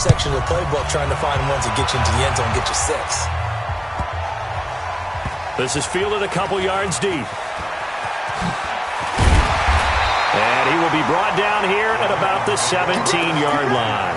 section of the playbook trying to find ones that get you into the end zone and get you 6. This is fielded a couple yards deep. And he will be brought down here at about the 17-yard line.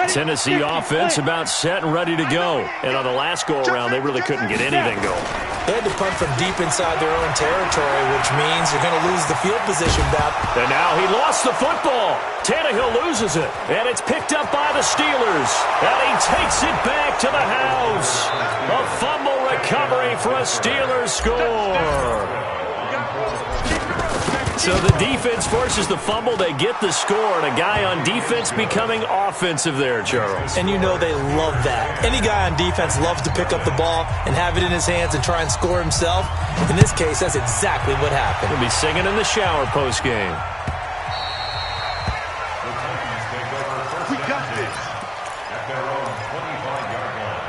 Tennessee offense about set and ready to go. And on the last go-around, they really couldn't get anything going. They had to punt from deep inside their own territory, which means you're going to lose the field position back. And now he lost the football. Tannehill loses it. And it's picked up by the Steelers. And he takes it back to the house. A fumble recovery for a Steelers score. So the defense forces the fumble. They get the score. And a guy on defense becoming offensive there, Charles. And you know they love that. Any guy on defense loves to pick up the ball and have it in his hands and try and score himself. In this case, that's exactly what happened. He'll be singing in the shower post-game. We got this. At their own 25-yard line.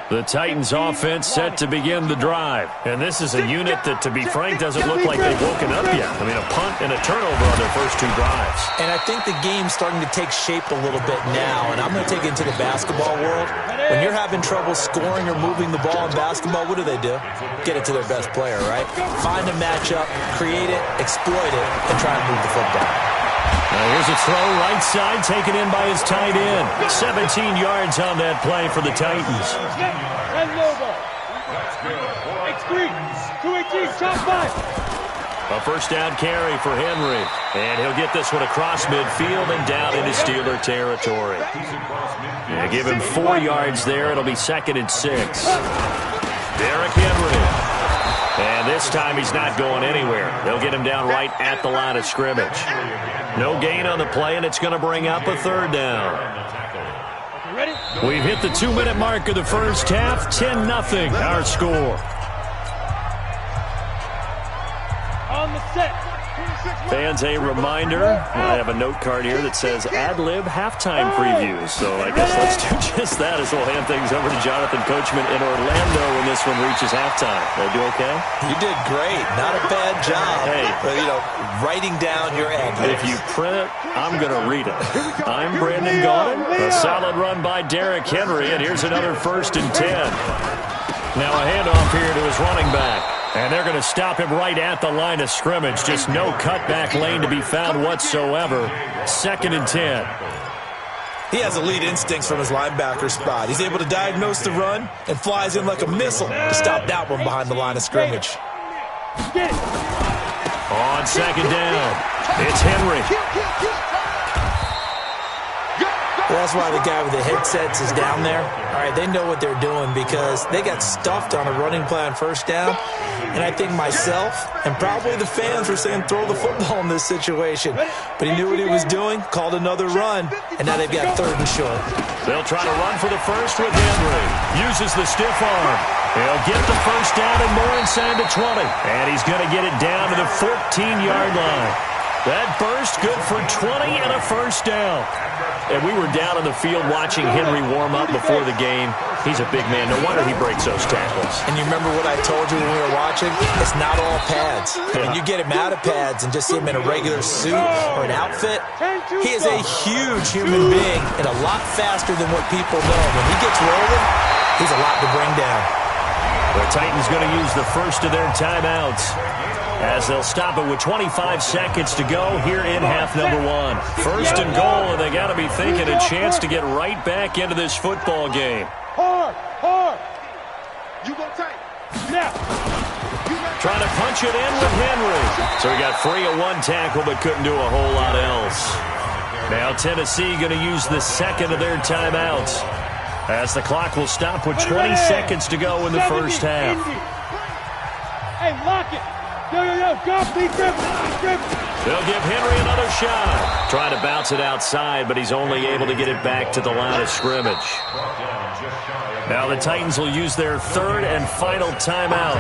The Titans offense set to begin the drive. And this is a unit that, to be frank, doesn't look like they've woken up yet. I mean, a punt and a turnover on their first 2 drives. And I think the game's starting to take shape a little bit now. And I'm going to take it into the basketball world. When you're having trouble scoring or moving the ball in basketball, what do? Get it to their best player, right? Find a matchup, create it, exploit it, and try and move the football. Now here's a throw right side taken in by his tight end. 17 yards on that play for the Titans. A first down carry for Henry. And he'll get this one across midfield and down into Steeler territory. Yeah, give him 4 yards there. It'll be 2nd and 6. Derrick Henry. And this time he's not going anywhere. They'll get him down right at the line of scrimmage. No gain on the play, and it's going to bring up a 3rd down. We've hit the 2-minute mark of the first half. 10-0 our score. On the set. Fans, a reminder, I have a note card here that says ad-lib halftime previews. So I guess let's do just that as we'll hand things over to Jonathan Coachman in Orlando when this one reaches halftime. Did I do okay? You did great. Not a bad job. Hey. But, writing down your ad-libs. If you print it, I'm going to read it. I'm Brandon Gaudin. A solid run by Derrick Henry, and here's another 1st and 10. Now a handoff here to his running back. And they're going to stop him right at the line of scrimmage. Just no cutback lane to be found whatsoever. 2nd and 10. He has elite instincts from his linebacker spot. He's able to diagnose the run and flies in like a missile to stop that one behind the line of scrimmage. On 2nd down, it's Henry. Well, that's why the guy with the headsets is down there. All right, they know what they're doing because they got stuffed on a running play on 1st down. And I think myself and probably the fans were saying throw the football in this situation. But he knew what he was doing, called another run, and now they've got 3rd and short. They'll try to run for the first with Henry. Uses the stiff arm. He'll get the 1st down and more inside the 20. And he's going to get it down to the 14-yard line. That burst good for 20 and a 1st down. And we were down on the field watching Henry warm up before the game. He's a big man. No wonder he breaks those tackles. And you remember what I told you when we were watching? It's not all pads. Yeah. When you get him out of pads and just see him in a regular suit or an outfit, he is a huge human being and a lot faster than what people know. When he gets rolling, he's a lot to bring down. The Titans going to use the first of their timeouts as they'll stop it with 25 seconds to go here in half number 1. 1st and goal, and they got to be thinking a chance to get right back into this football game. Hard. You go tight. Now. Trying to punch it in with Henry. So he got free of 1 tackle but couldn't do a whole lot else. Now Tennessee going to use the 2nd of their timeouts as the clock will stop with 20 seconds to go in the first half. Hey, lock it. Yo, go, They'll give Henry another shot. Trying to bounce it outside, but he's only able to get it back to the line of scrimmage. Now the Titans will use their 3rd and final timeout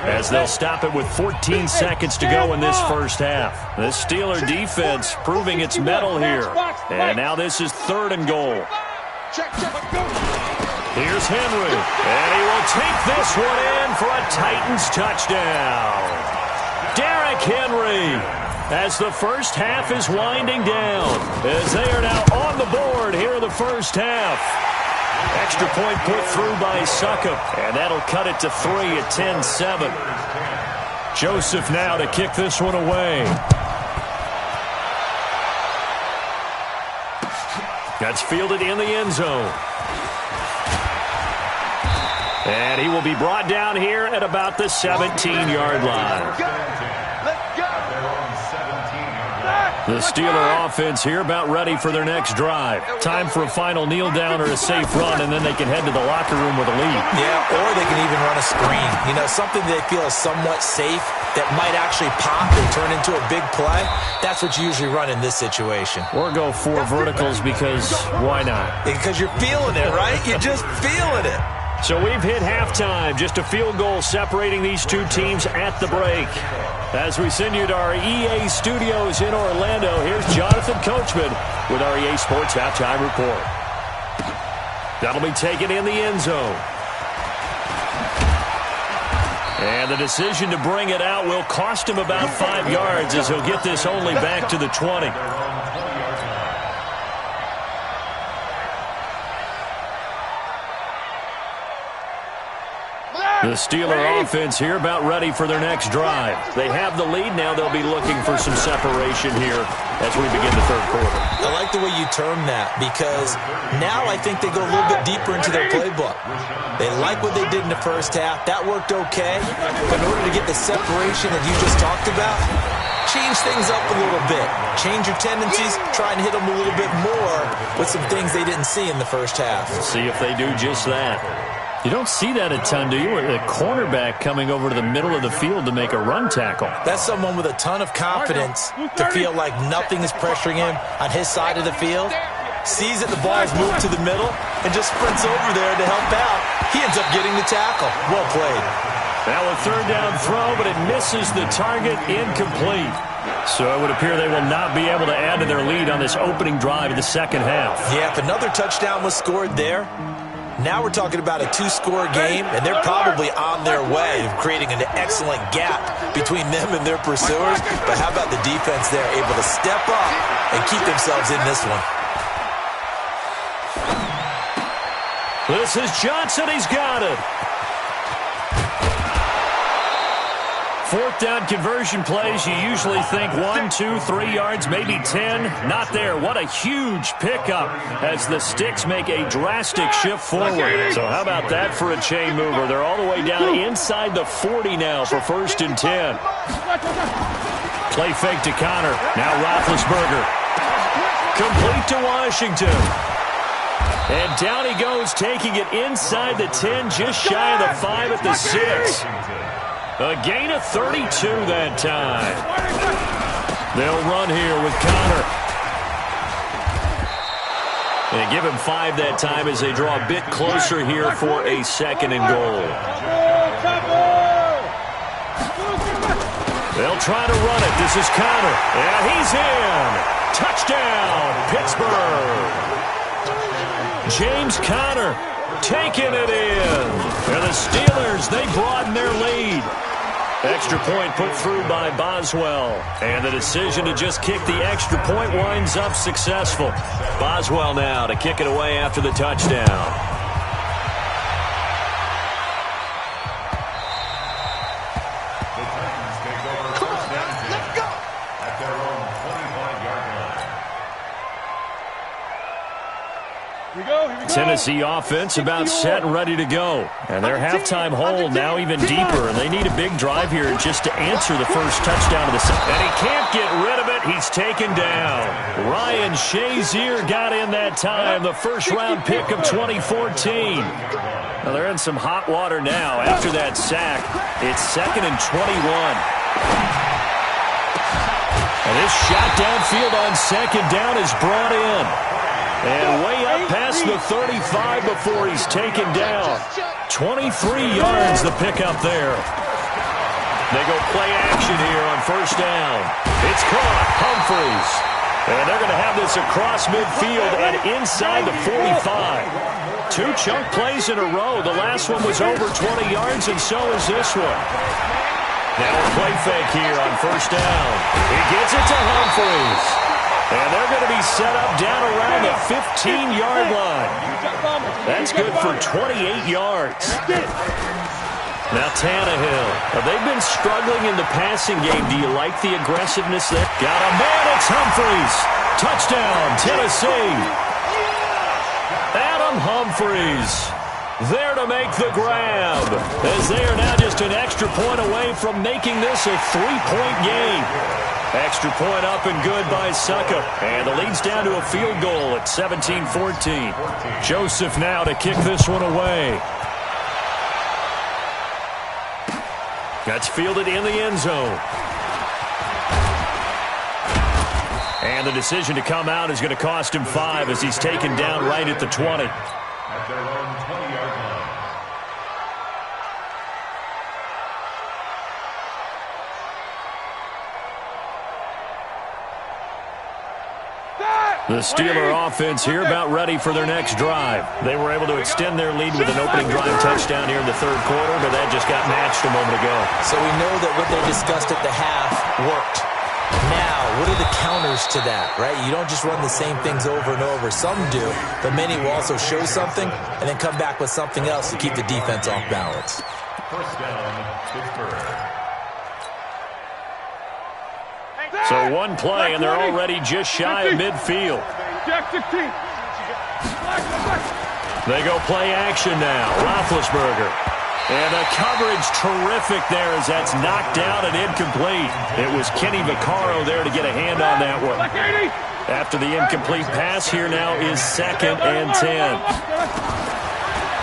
as they'll stop it with 14 seconds to go in this first half. The Steeler defense proving its mettle here. And now this is 3rd and goal. Here's Henry, and he will take this one in for a Titans touchdown. Derrick Henry, as the first half is winding down, as they are now on the board here in the first half. Extra point put through by Succop, and that'll cut it to 3 at 10-7. Joseph now to kick this one away. That's fielded in the end zone. And he will be brought down here at about the 17-yard line. The Steeler offense here about ready for their next drive. Time for a final kneel down or a safe run, and then they can head to the locker room with a lead. Yeah, or they can even run a screen. You know, something they feel is somewhat safe that might actually pop and turn into a big play. That's what you usually run in this situation. Or go 4 verticals because why not? Because you're feeling it, right? You're just feeling it. So we've hit halftime. Just a field goal separating these two teams at the break. As we send you to our EA studios in Orlando, here's Jonathan Coachman with our EA Sports Halftime Report. That'll be taken in the end zone. And the decision to bring it out will cost him about 5 yards as he'll get this only back to the 20. The Steeler offense here about ready for their next drive. They have the lead. Now they'll be looking for some separation here as we begin the third quarter. I like the way you term that because now I think they go a little bit deeper into their playbook. They like what they did in the first half. That worked okay. But in order to get the separation that you just talked about, change things up a little bit. Change your tendencies. Try and hit them a little bit more with some things they didn't see in the first half. See if they do just that. You don't see that a ton, do you? With a cornerback coming over to the middle of the field to make a run tackle. That's someone with a ton of confidence to feel like nothing is pressuring him on his side of the field. Sees that the ball is moved to the middle and just sprints over there to help out. He ends up getting the tackle. Well played. Now a third down throw, but it misses the target, incomplete. So it would appear they will not be able to add to their lead on this opening drive of the second half. Yeah, if another touchdown was scored there, now we're talking about a 2-score game, and they're probably on their way of creating an excellent gap between them and their pursuers. But how about the defense there, able to step up and keep themselves in this one? This is Johnson. He's got it. Fourth down conversion plays, you usually think 1, 2, 3 yards, maybe 10. Not there. What a huge pickup as the Sticks make a drastic shift forward. So how about that for a chain mover? They're all the way down inside the 40 now for 1st and 10. Play fake to Connor. Now Roethlisberger. Complete to Washington. And down he goes, taking it inside the 10, just shy of the 5 at the 6. A gain of 32 that time. They'll run here with Connor. And give him 5 that time as they draw a bit closer here for a 2nd and goal. They'll try to run it. This is Connor. And he's in. Touchdown, Pittsburgh. James Conner taking it in. And the Steelers, they broaden their lead. Extra point put through by Boswell. And the decision to just kick the extra point winds up successful. Boswell now to kick it away after the touchdown. Tennessee offense about set and ready to go. And their halftime hole now even deeper. And they need a big drive here just to answer the first touchdown of the second. And he can't get rid of it. He's taken down. Ryan Shazier got in that time. The first-round pick of 2014. Now they're in some hot water now after that sack. It's 2nd and 21. And this shot downfield on 2nd down is brought in. And way up past the 35 before he's taken down. 23 yards the pickup there. They go play action here on 1st down. It's caught. Humphries. And they're going to have this across midfield and inside the 45. 2 chunk plays in a row. The last one was over 20 yards, and so is this one. Now a play fake here on first down. He gets it to Humphries. And they're going to be set up down around the 15-yard line. That's good for 28 yards. Now Tannehill. They've been struggling in the passing game. Do you like the aggressiveness there? Got a man. It's Humphries. Touchdown, Tennessee. Adam Humphries there to make the grab, as they are now just an extra point away from making this a 3-point game. Extra point up and good by Suckup. And the lead's down to a field goal at 17-14. Joseph now to kick this one away. That's fielded in the end zone. And the decision to come out is going to cost him 5 as he's taken down right at the 20. At their own 20-yard line. The Steeler offense here about ready for their next drive. They were able to extend their lead with an opening drive touchdown here in the third quarter, but that just got matched a moment ago. So we know that what they discussed at the half worked. Now, what are the counters to that, right? You don't just run the same things over and over. Some do, but many will also show something and then come back with something else to keep the defense off balance. First down, Pittsburgh. So one play, and they're already just shy of midfield. They go play action now. Roethlisberger. And the coverage terrific there as that's knocked down and incomplete. It was Kenny Vaccaro there to get a hand on that one. After the incomplete pass, here now is 2nd and 10.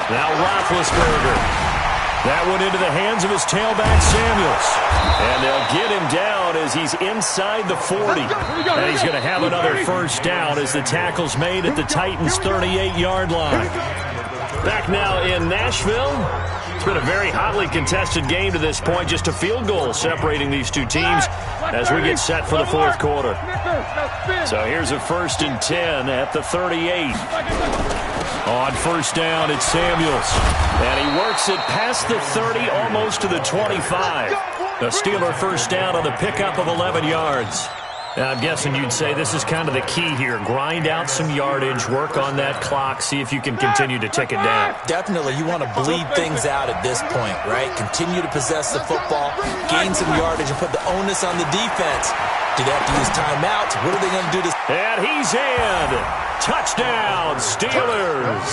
Now Roethlisberger. That one into the hands of his tailback, Samuels. And they'll get him down as he's inside the 40. And he's going to have another first down as the tackle's made at the Titans' 38-yard line. Back now in Nashville. It's been a very hotly contested game to this point. Just a field goal separating these two teams as we get set for the fourth quarter. So here's a 1st and 10 at the 38. On first down, it's Samuels. And he works it past the 30, almost to the 25. The Steeler first down on the pickup of 11 yards. Now, I'm guessing you'd say this is kind of the key here. Grind out some yardage, work on that clock, see if you can continue to tick it down. Definitely, you want to bleed things out at this point, right? Continue to possess the football, gain some yardage, and put the onus on the defense. Do they have to use timeouts? What are they going to do to... And he's in. Touchdown, Steelers.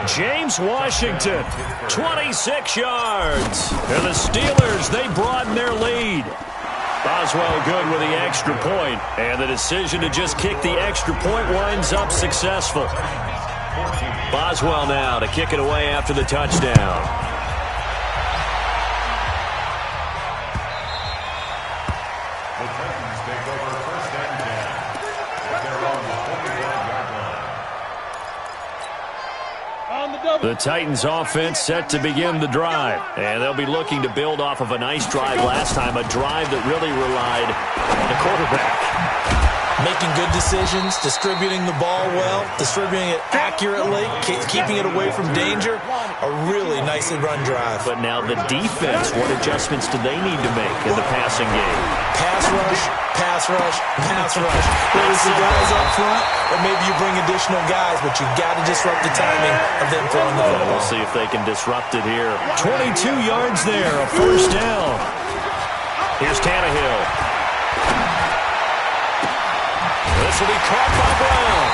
James Washington, 26 yards. And the Steelers, they broaden their lead. Boswell good with the extra point, and the decision to just kick the extra point winds up successful. Boswell now to kick it away after the touchdown. The Titans offense set to begin the drive, and they'll be looking to build off of a nice drive last time, a drive that really relied on the quarterback. Making good decisions, distributing the ball well, distributing it accurately, keeping it away from danger. A really nicely run drive. But now the defense, what adjustments do they need to make in the passing game? Pass rush, pass rush, pass rush. Whether it's the guys up front, or maybe you bring additional guys, but you got to disrupt the timing of them throwing the football. We'll see if they can disrupt it here. 22 yards there, a first down. Here's Tannehill. This will be caught by Brown.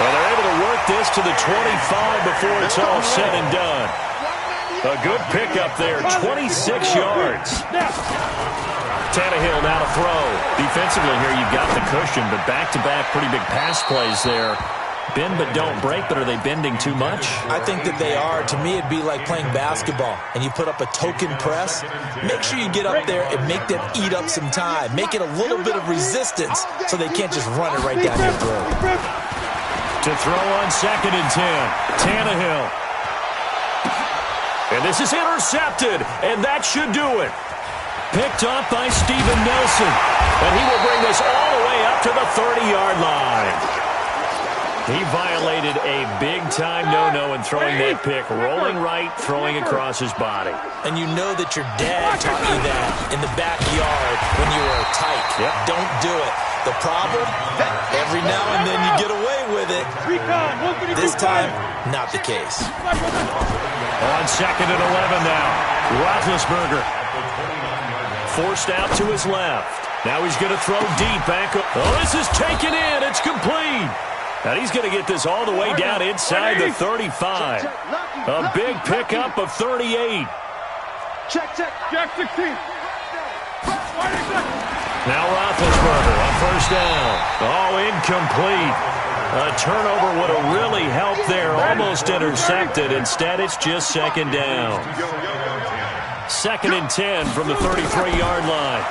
Well, they're able to work this to the 25 before it's all said and done. A good pickup there, 26 yards. Tannehill now to throw. Defensively here, you've got the cushion, but back-to-back pretty big pass plays there. Bend but don't break, but are they bending too much? I think that they are. To me, it'd be like playing basketball, and you put up a token press. Make sure you get up there and make them eat up some time. Make it a little bit of resistance so they can't just run it right down your throat. To throw on 2nd and 10, Tannehill. And this is intercepted, and that should do it. Picked up by Steven Nelson, and he will bring this all the way up to the 30-yard line. He violated a big-time no-no in throwing that pick. Rolling right, throwing across his body. And you know that your dad taught you that in the backyard when you were tight. Yep. Don't do it. The problem? Every now and then you get away with it. This time, not the case. On 2nd and 11 now. Roethlisberger forced out to his left. Now he's going to throw deep back. Oh, this is taken in. It's complete. And he's going to get this all the way down inside the 35. A big pickup of 38. Check 16. Now Roethlisberger on first down. Oh, incomplete. A turnover would have really helped there. Almost intercepted. Instead, it's just 2nd down. 2nd and 10 from the 33-yard line.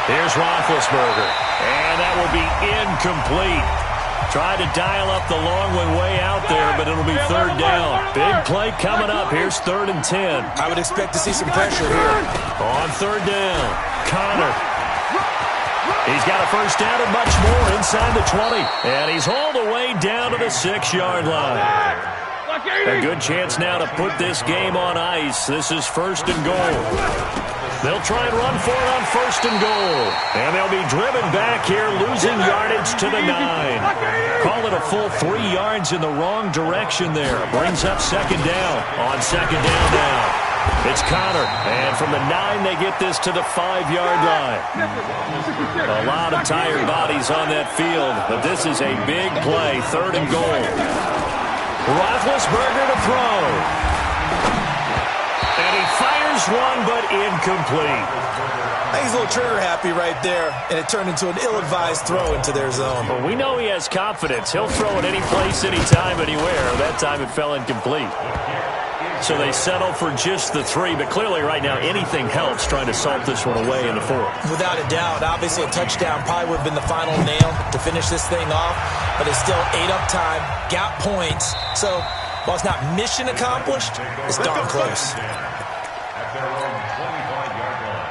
Here's Roethlisberger. And that will be incomplete. Tried to dial up the long one way out there, but it'll be 3rd down. Big play coming up. Here's 3rd and 10. I would expect to see some pressure here. On 3rd down, Connor. He's got a first down and much more inside the 20. And he's hauled away down to the 6-yard line. A good chance now to put this game on ice. This is 1st and goal. They'll try and run for it on 1st and goal. And they'll be driven back here, losing yardage to the 9. Call it a full 3 yards in the wrong direction there. Brings up 2nd down. On 2nd down now, it's Connor. And from the 9, they get this to the 5-yard line. A lot of tired bodies on that field, but this is a big play. 3rd and goal. Roethlisberger to throw. And he fires one, but incomplete. I think he's a little trigger happy right there, and it turned into an ill-advised throw into their zone. Well, we know he has confidence. He'll throw it any place, anytime, anywhere. That time it fell incomplete. So they settle for just the 3, but clearly right now anything helps trying to salt this one away in the 4th. Without a doubt, obviously a touchdown probably would have been the final nail to finish this thing off, but it's still ate up time, got points. So while it's not mission accomplished, it's darn close. At their own 25-yard line.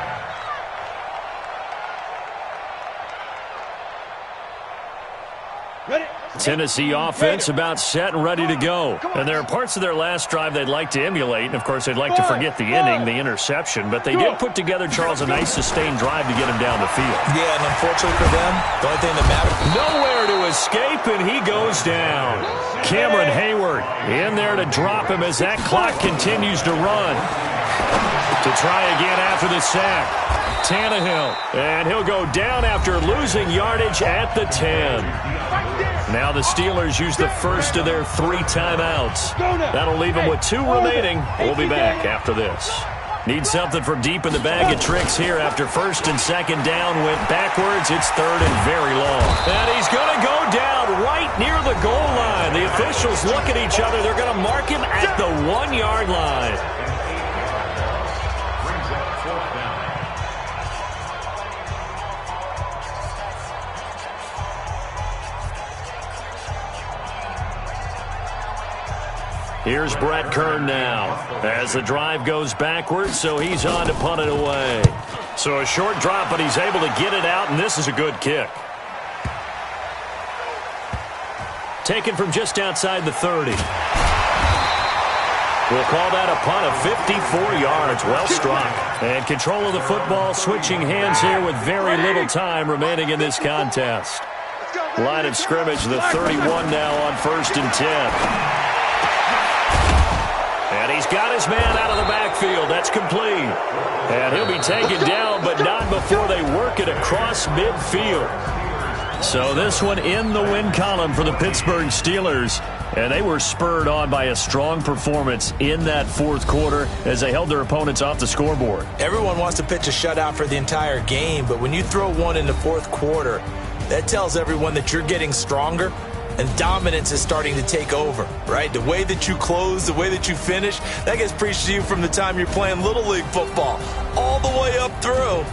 Ready? Tennessee offense about set and ready to go. And there are parts of their last drive they'd like to emulate. And, of course, they'd like to forget the inning, the interception. But they did put together, Charles, a nice sustained drive to get him down the field. Yeah, and unfortunately for them, the only thing that matters. Nowhere to escape, and he goes down. Cameron Hayward in there to drop him as that clock continues to run. To try again after the sack. Tannehill, and he'll go down after losing yardage at the 10. Now the Steelers use the first of their 3 timeouts. That'll leave them with 2 remaining. We'll be back after this. Need something from deep in the bag of tricks here after 1st and 2nd down went backwards. It's 3rd and very long. And he's going to go down right near the goal line. The officials look at each other. They're going to mark him at the 1-yard line. Here's Brett Kern now as the drive goes backwards, so he's on to punt it away. So a short drop, but he's able to get it out, and this is a good kick. Taken from just outside the 30. We'll call that a punt of 54 yards. Well struck. And control of the football switching hands here with very little time remaining in this contest. Line of scrimmage, the 31 now on 1st and 10. And he's got his man out of the backfield. That's complete. And he'll be taken down, but not before they work it across midfield. So this one in the win column for the Pittsburgh Steelers. And they were spurred on by a strong performance in that 4th quarter as they held their opponents off the scoreboard. Everyone wants to pitch a shutout for the entire game, but when you throw one in the 4th quarter, that tells everyone that you're getting stronger. And dominance is starting to take over, right? The way that you close, the way that you finish, that gets preached to you from the time you're playing Little League football all the way up through.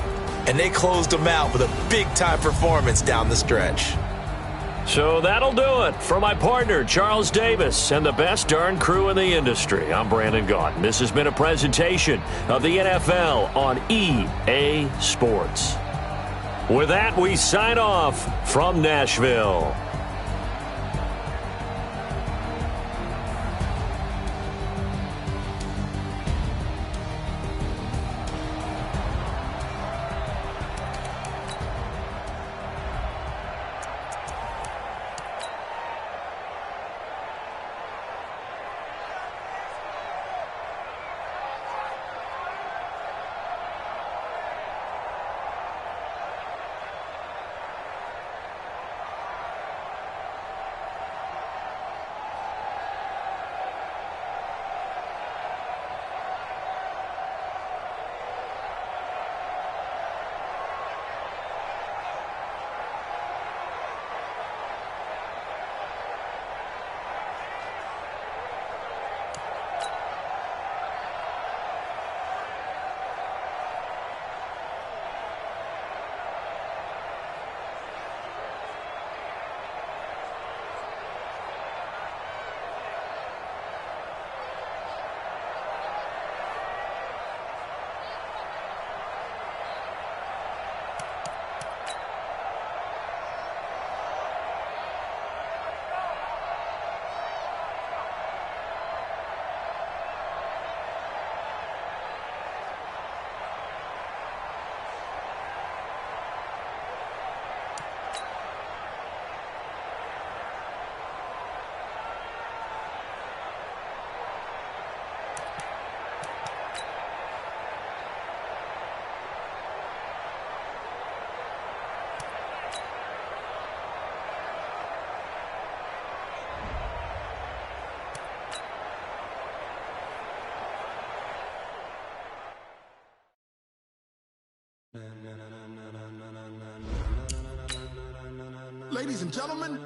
And they closed them out with a big-time performance down the stretch. So that'll do it for my partner, Charles Davis, and the best darn crew in the industry. I'm Brandon Gaudin. This has been a presentation of the NFL on EA Sports. With that, we sign off from Nashville. Ladies and gentlemen,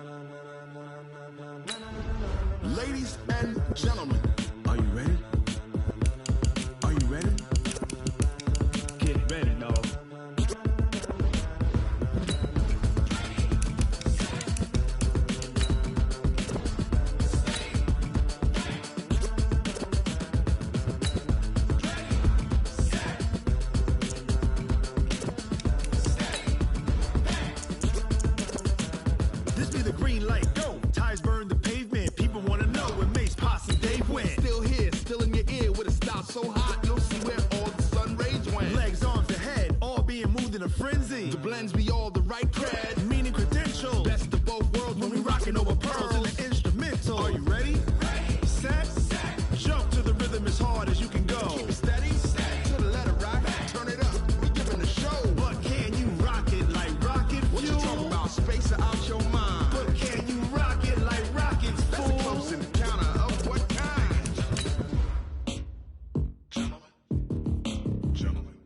are you ready? Are you ready? Get ready, dog. This be the green light, go. Tires burn the pavement. People want to know where Mace, Posse, Dave went. Still here, still in your ear with a style so hot, you'll see where all the sun rays went. Legs, arms, and head, all being moved in a frenzy. The blends be all the right cred, meaning credentials. Best of both worlds when we rockin' over pearls in the instrumental. Are you ready? Set, jump to the rhythm as hard as you can go. Keep it steady, to the letter rock, turn it up, we giving a show. But can you rock it like rocket fuel? What you talking about, space or out your mind? But can you rock it like rockets, fool? That's a close encounter of what kind? Gentlemen.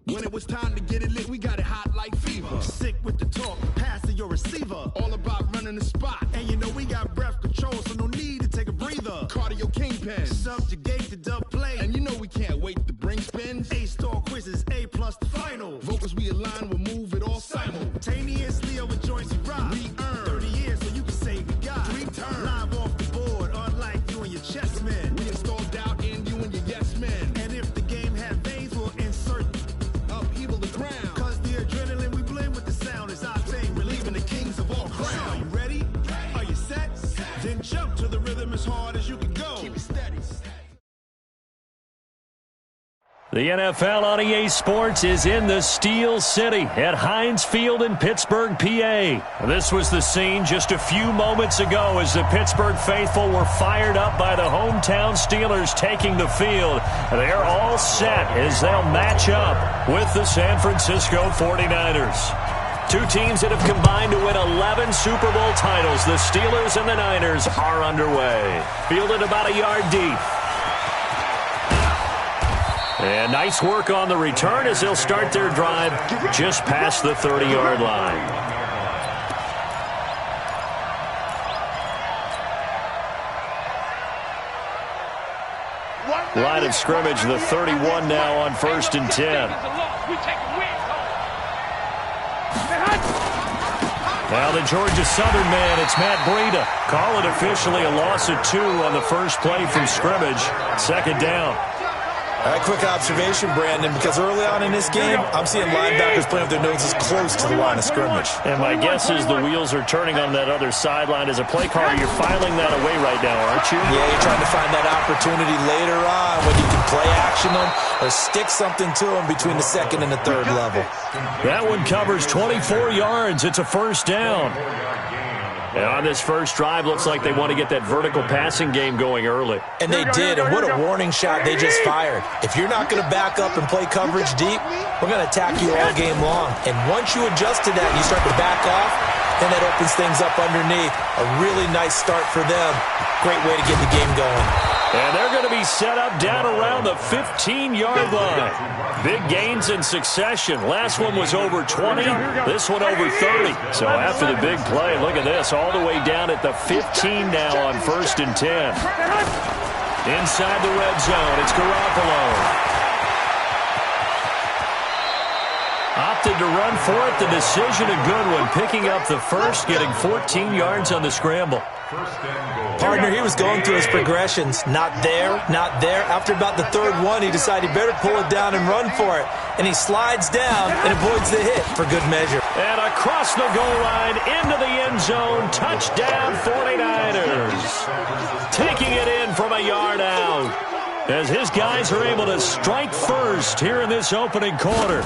When it was time to get it lit, we got it hot like fever. Sick with the talk, passing your receiver. All about running the spot. And you know we got breath control, so no need to take a breather. Cardio kingpin, subjugate the dub play. And you know we can't wait to bring spins. A-star quizzes, A+ the final. Vocals we align, we'll move it all simultaneously over joints we rock. We earn 30 years, so you can say we got 3 turns. Live off the board, unlike you and your chess men. We install doubt in you and your yes men. And if the game had veins, we'll insert upheaval the ground. Cause the adrenaline we blend with the sound is our thing, relieving the kings of all crowns. Are you ready? Are you set? Then jump to the rhythm as hard as you can go. Keep it steady. The NFL on EA Sports is in the Steel City at Heinz Field in Pittsburgh, PA. This was the scene just a few moments ago as the Pittsburgh faithful were fired up by the hometown Steelers taking the field. They're all set as they'll match up with the San Francisco 49ers. Two teams that have combined to win 11 Super Bowl titles. The Steelers and the Niners are underway. Fielded about a yard deep. And nice work on the return as they'll start their drive just past the 30-yard line. Line of scrimmage, the 31 now on 1st and 10. Now the Georgia Southern man, it's Matt Breida. Call it officially a loss of 2 on the first play from scrimmage. 2nd down. All right, quick observation, Brandon, because early on in this game, I'm seeing linebackers playing with their noses close to the line of scrimmage. And my guess is the wheels are turning on that other sideline. As a play caller, you're filing that away right now, aren't you? Yeah, you're trying to find that opportunity later on when you can play action them or stick something to them between the 2nd and the 3rd level. That one covers 24 yards. It's a 1st down. And on this first drive, looks like they want to get that vertical passing game going early. And they did, and what a warning shot they just fired. If you're not going to back up and play coverage deep, we're going to attack you all game long. And once you adjust to that and you start to back off, then that opens things up underneath. A really nice start for them. Great way to get the game going. And they're going to be set up down around the 15-yard line. Big gains in succession. Last one was over 20. This one over 30. So after the big play, look at this. All the way down at the 15 now on 1st and 10. Inside the red zone, it's Garoppolo. Opted to run for it. The decision a good one. Picking up the first, getting 14 yards on the scramble. Partner, he was going through his progressions. Not there, not there. After about the 3rd one, he decided he better pull it down and run for it. And he slides down and avoids the hit for good measure. And across the goal line, into the end zone. Touchdown 49ers. Taking it in from a yard out. As his guys are able to strike first here in this opening quarter.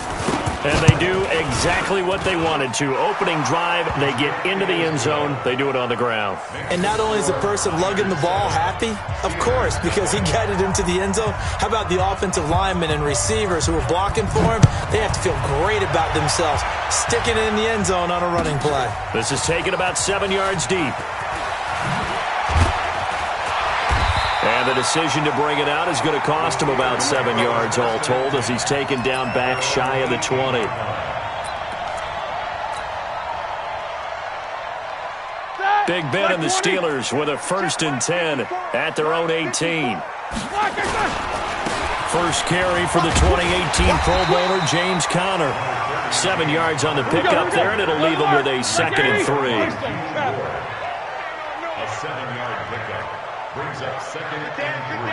And they do exactly what they wanted to. Opening drive, they get into the end zone. They do it on the ground. And not only is the person lugging the ball happy, of course, because he got it into the end zone. How about the offensive linemen and receivers who are blocking for him? They have to feel great about themselves, sticking it in the end zone on a running play. This is taken about 7 yards deep. And the decision to bring it out is going to cost him about 7 yards all told as he's taken down back shy of the 20. Big Ben and the Steelers with a 1st and 10 at their own 18. First carry for the 2018 Pro Bowler, James Conner. 7 yards on the pickup there, and it'll leave him with a 2nd and 3. A 7-yard pickup brings up 2nd and 3.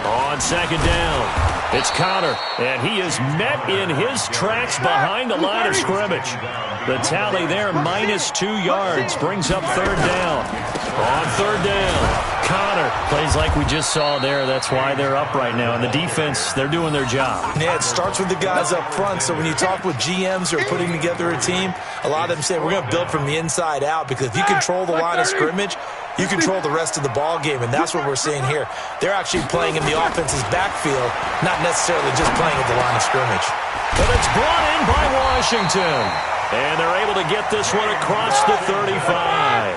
On 2nd down, it's Conner, and he is met in his tracks behind the line of scrimmage. The tally there, -2 yards, brings up 3rd down. On 3rd down, Conner plays like we just saw there. That's why they're up right now. And the defense, they're doing their job. Yeah, it starts with the guys up front. So when you talk with GMs who are putting together a team, a lot of them say we're going to build from the inside out, because if you control the line of scrimmage, you control the rest of the ball game, and that's what we're seeing here. They're actually playing in the offense's backfield, not necessarily just playing at the line of scrimmage. But it's brought in by Washington. And they're able to get this one across the 35.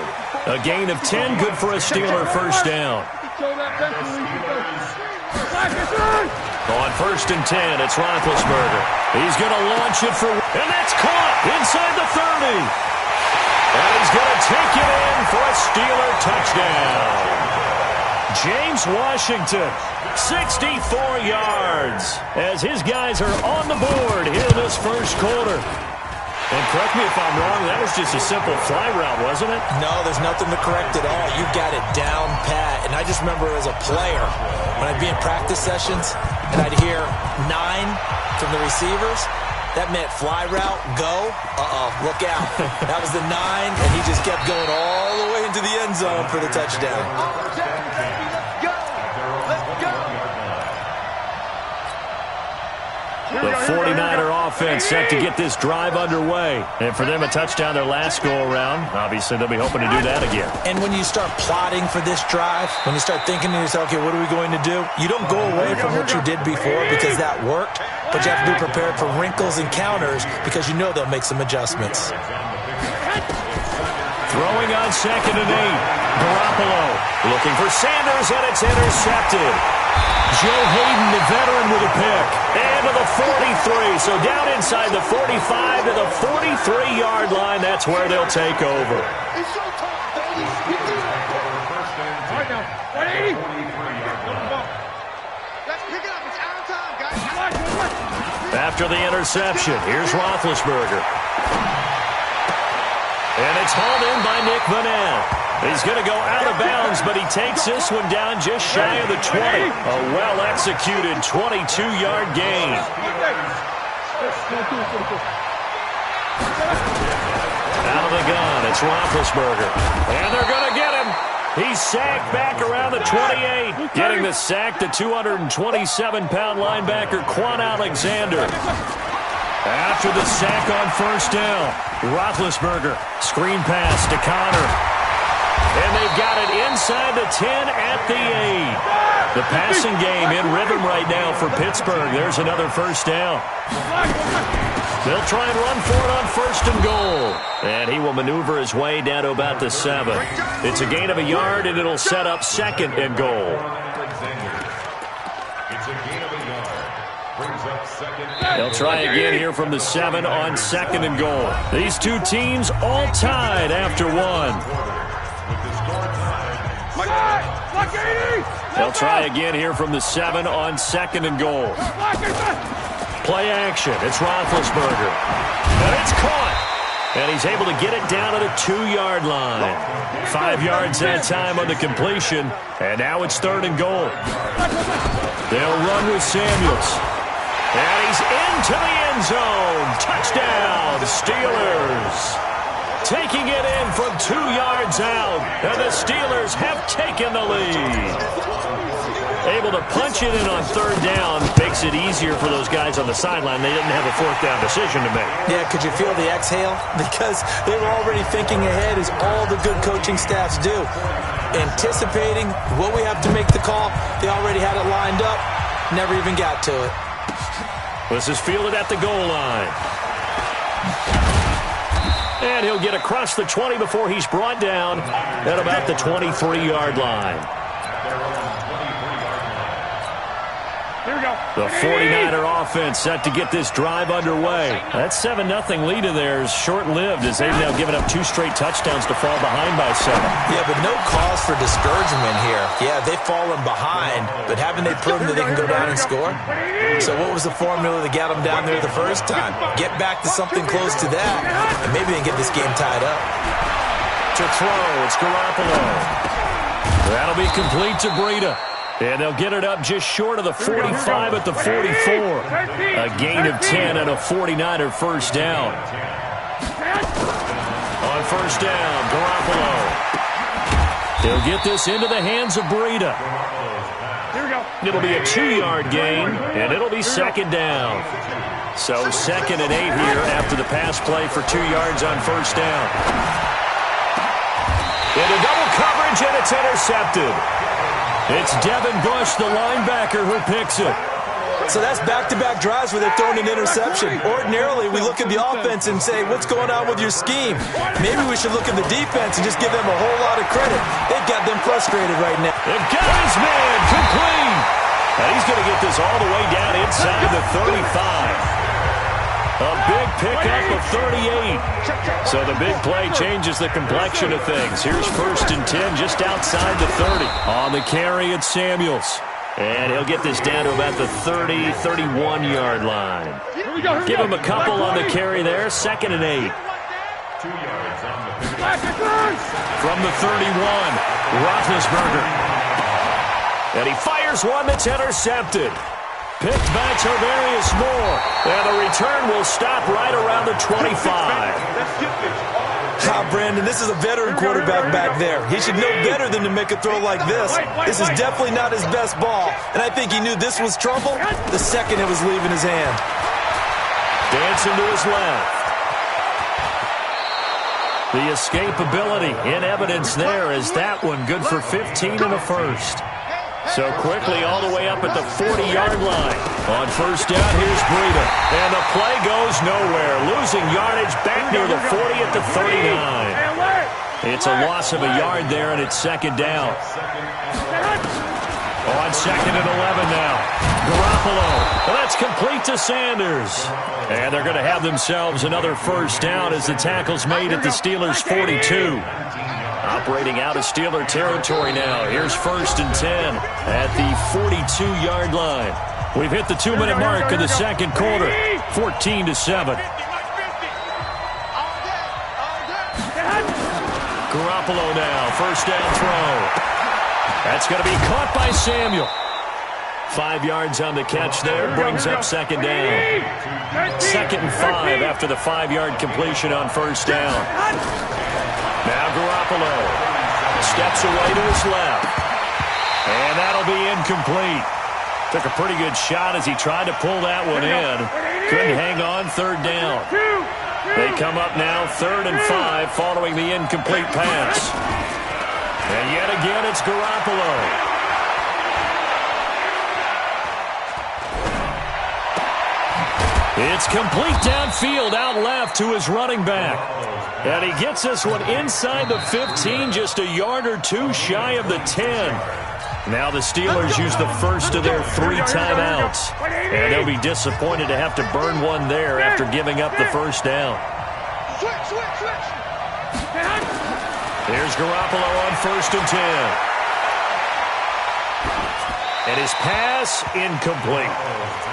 A gain of 10, good for a Steeler 1st down. On 1st and 10, it's Roethlisberger. He's going to launch it for, and that's caught inside the 30. And he's going to take it in for a Steeler touchdown. James Washington, 64 yards, as his guys are on the board here in this 1st quarter. And correct me if I'm wrong, that was just a simple fly route, wasn't it? No, there's nothing to correct at all. You've got it down pat. And I just remember as a player, when I'd be in practice sessions and I'd hear 9 from the receivers, that meant fly route, go, look out. That was the 9, and he just kept going all the way into the end zone for the touchdown. The 49er offense set to get this drive underway. And for them, a touchdown their last go-around. Obviously, they'll be hoping to do that again. And when you start plotting for this drive, when you start thinking to yourself, okay, what are we going to do? You don't go away from what you did before because that worked, but you have to be prepared for wrinkles and counters because you know they'll make some adjustments. Throwing on 2nd and 8. Garoppolo looking for Sanders, and it's intercepted. Joe Hayden, the veteran, with a pick. And to the 43. So down inside the 45 to the 43-yard line. That's where they'll take over. After the interception, here's Roethlisberger. And it's hauled in by Nick Vanette. He's going to go out of bounds, but he takes this one down just shy of the 20. A well-executed 22-yard gain. Out of the gun, it's Roethlisberger. And they're going to get him. He's sacked back around the 28. Getting the sack, the 227-pound linebacker, Quan Alexander. After the sack on 1st down, Roethlisberger, screen pass to Conner. And they've got it inside the 10 at the 8. The passing game in rhythm right now for Pittsburgh. There's another 1st down. They'll try and run for it on 1st and goal. And he will maneuver his way down to about the 7. It's a gain of a yard, and it'll set up 2nd and goal. It's a gain of a yard. Brings up 2nd. They'll try again here from the 7 on 2nd and goal. These two teams all tied after 1. They'll try again here from the 7 on 2nd and goal. Play action. It's Roethlisberger. And it's caught. And he's able to get it down to the 2-yard line. 5 yards that time on the completion. And now it's 3rd and goal. They'll run with Samuels. And he's into the end zone. Touchdown, Steelers. Taking it in from 2 yards out. And the Steelers have taken the lead. Able to punch it in on 3rd down. Makes it easier for those guys on the sideline. They didn't have a 4th down decision to make. Yeah, could you feel the exhale? Because they were already thinking ahead, as all the good coaching staffs do. Anticipating what we have to make the call. They already had it lined up. Never even got to it. This is fielded at the goal line. And he'll get across the 20 before he's brought down at about the 23-yard line. The 49er offense set to get this drive underway. That 7-0 lead of theirs short-lived as they've now given up 2 straight touchdowns to fall behind by 7. Yeah, but no cause for discouragement here. Yeah, they've fallen behind, but haven't they proven that they can go down and score? So what was the formula that got them down there the first time? Get back to something close to that, and maybe they can get this game tied up. To throw, it's Garoppolo. That'll be complete to Breida. And they'll get it up just short of the 45 at the 44. A gain of 10 and a 49er first down. On first down, Garoppolo. He'll get this into the hands of Breida. It'll be a 2-yard gain, and it'll be second down. So 2nd and 8 here after the pass play for 2 yards on first down. Into double coverage, and it's intercepted. It's Devin Bush, the linebacker, who picks it. So that's back-to-back drives where they're throwing an interception. Ordinarily, we look at the offense and say, what's going on with your scheme? Maybe we should look at the defense and just give them a whole lot of credit. They've got them frustrated right now. They've got his man complete. And he's going to get this all the way down inside the 35. A big pickup of 38. So the big play changes the complexion of things. Here's 1st and 10 just outside the 30. On the carry, it's Samuels. And he'll get this down to about the 30, 31-yard line. Give him a couple on the carry there. 2nd and 8. 2 yards on the From the 31, Roethlisberger. And he fires one that's intercepted. Picked by Tarvarius Moore. And the return will stop right around the 25. Brandon, this is a veteran quarterback back there. He should know better than to make a throw like this. This is definitely not his best ball, and I think he knew this was trouble the second it was leaving his hand. Dancing to his left. The escapability in evidence there is that one good for 15 in the first. So quickly all the way up at the 40-yard line. On first down, here's Breida. And the play goes nowhere. Losing yardage back near the 40 at the 39. It's a loss of a yard there, and it's second down. On 2nd and 11 now. Garoppolo. Well, that's complete to Sanders. And they're going to have themselves another first down as the tackle's made at the Steelers' 42. Operating out of Steeler territory now. Here's 1st and 10 at the 42-yard line. We've hit the 2-minute mark of the second quarter. 14-7. Garoppolo now. First down throw. That's going to be caught by Samuel. 5 yards on the catch there. Brings up second down. 2nd and 5 after the 5-yard completion on first down. Now Garoppolo steps away to his left. And that'll be incomplete. Took a pretty good shot as he tried to pull that one in. Couldn't hang on, third down. They come up now 3rd and 5 following the incomplete pass. And yet again it's Garoppolo. It's complete downfield out left to his running back. And he gets this one inside the 15, just a yard or two shy of the 10. Now the Steelers use the first of their 3 timeouts. And they'll be disappointed to have to burn one there after giving up the first down. Here's Garoppolo on 1st and 10. And his pass incomplete.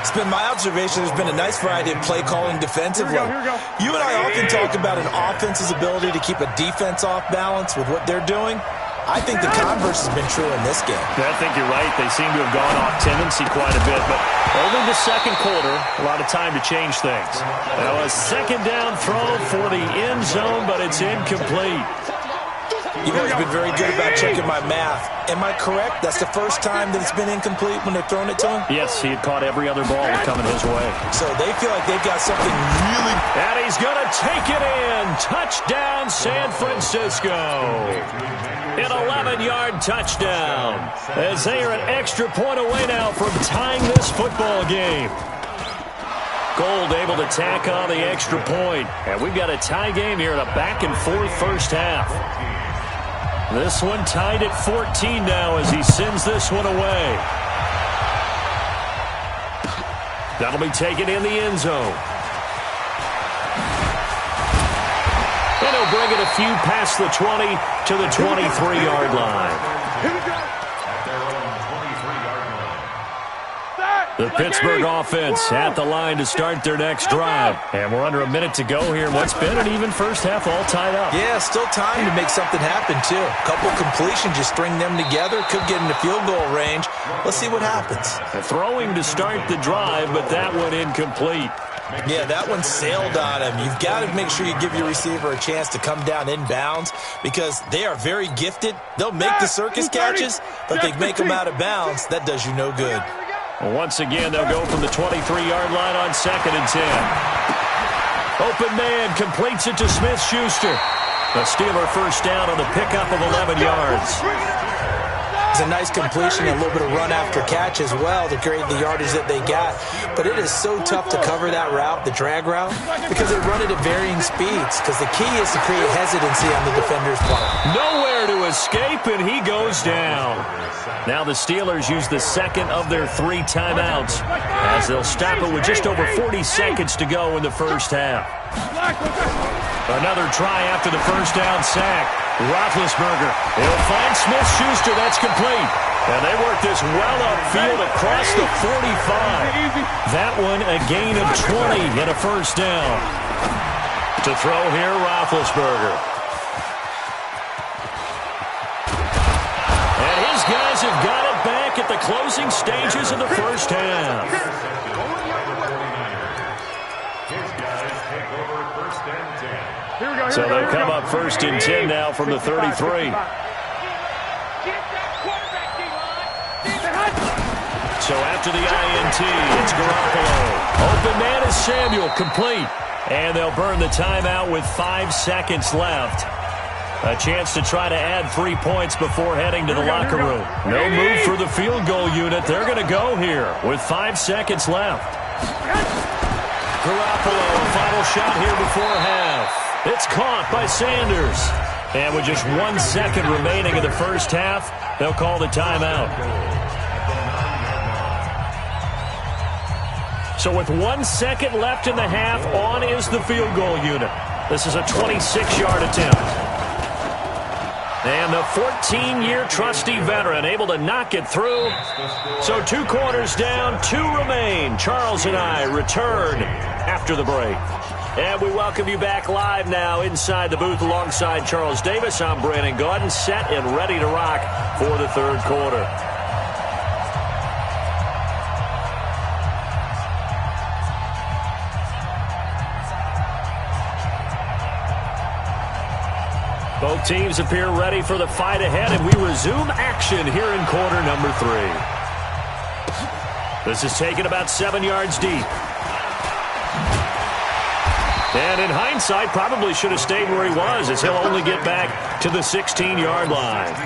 It's been my observation there's been a nice variety of play calling defensively. You and I often talk about an offense's ability to keep a defense off balance with what they're doing. I think the converse has been true in this game. I think you're right. They seem to have gone off tendency quite a bit, but only the second quarter, a lot of time to change things. Now a second down throw for the end zone, but it's incomplete. You've always been very good about checking my math. Am I correct? That's the first time that it's been incomplete when they're throwing it to him? Yes, he had caught every other ball coming his way. So they feel like they've got something really... And he's going to take it in. Touchdown, San Francisco. An 11-yard touchdown. As they are an extra point away now from tying this football game. Gold able to tack on the extra point. And we've got a tie game here in a back-and-forth first half. This one tied at 14 now as he sends this one away. That'll be taken in the end zone. And he'll bring it a few past the 20 to the 23-yard line. Here we go. At their own 23-yard line. The Pittsburgh offense at the line to start their next drive. And we're under a minute to go here. What's been an even first half all tied up. Yeah, still time to make something happen, too. A couple completions, just string them together. Could get into field goal range. Let's see what happens. Throwing to start the drive, but that one incomplete. Yeah, that one sailed on him. You've got to make sure you give your receiver a chance to come down inbounds because they are very gifted. They'll make the circus catches, but they make them out of bounds. That does you no good. Well, once again, they'll go from the 23-yard line on 2nd and 10. Open man completes it to Smith-Schuster. The Steeler first down on the pickup of 11 yards. It's a nice completion, a little bit of run after catch as well to create the yardage that they got. But it is so tough to cover that route, the drag route, because they run it at varying speeds. Because the key is to create hesitancy on the defender's part. Nowhere to escape, and he goes down. Now the Steelers use the second of their 3 timeouts as they'll stop it with just over 40 seconds to go in the first half. Another try after the first down sack. Roethlisberger, he'll find Smith-Schuster. That's complete. And they work this well upfield across the 45. That one a gain of 20 and a first down. To throw here, Roethlisberger. And his guys have got it back at the closing stages of the first half. So they'll come up 1st and 10 now from the 33. So after the INT, it's Garoppolo. Open man is Samuel, complete. And they'll burn the timeout with 5 seconds left. A chance to try to add 3 points before heading to the locker room. No move for the field goal unit. They're going to go here with 5 seconds left. Garoppolo, a final shot here before half. It's caught by Sanders. And with just 1 second remaining in the first half, they'll call the timeout. So with 1 second left in the half, on is the field goal unit. This is a 26-yard attempt. And the 14-year trusty veteran able to knock it through. So 2 quarters down, 2 remain. Charles and I return after the break. And we welcome you back live now inside the booth alongside Charles Davis. I'm Brandon Gaudin, set and ready to rock for the 3rd quarter. Both teams appear ready for the fight ahead, and we resume action here in quarter number 3. This is taken about 7 yards deep. And in hindsight, probably should have stayed where he was, as he'll only get back to the 16-yard line.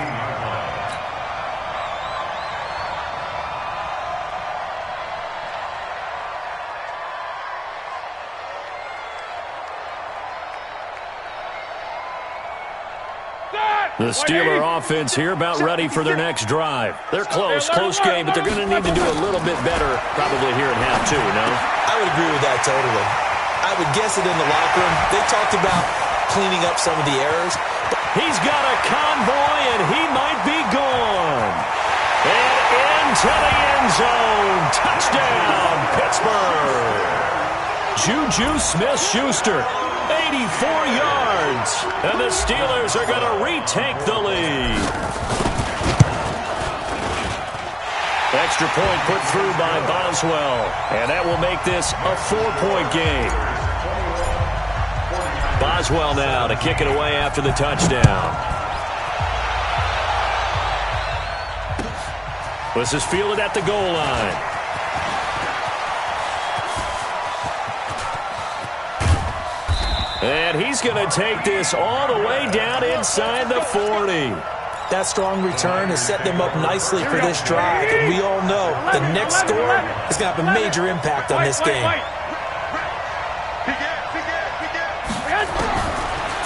The Steeler offense here about ready for their next drive. They're close game, but they're going to need to do a little bit better probably here in half 2, no? I would agree with that totally. I would guess it in the locker room. They talked about cleaning up some of the errors. He's got a convoy, and he might be gone. And into the end zone. Touchdown, Pittsburgh. Juju Smith-Schuster, 84 yards. And the Steelers are going to retake the lead. Extra point put through by Boswell. And that will make this a 4-point game. Boswell now to kick it away after the touchdown. This is fielded at the goal line. And he's going to take this all the way down inside the 40. That strong return has set them up nicely for this drive, and we all know the next score is going to have a major impact on this game.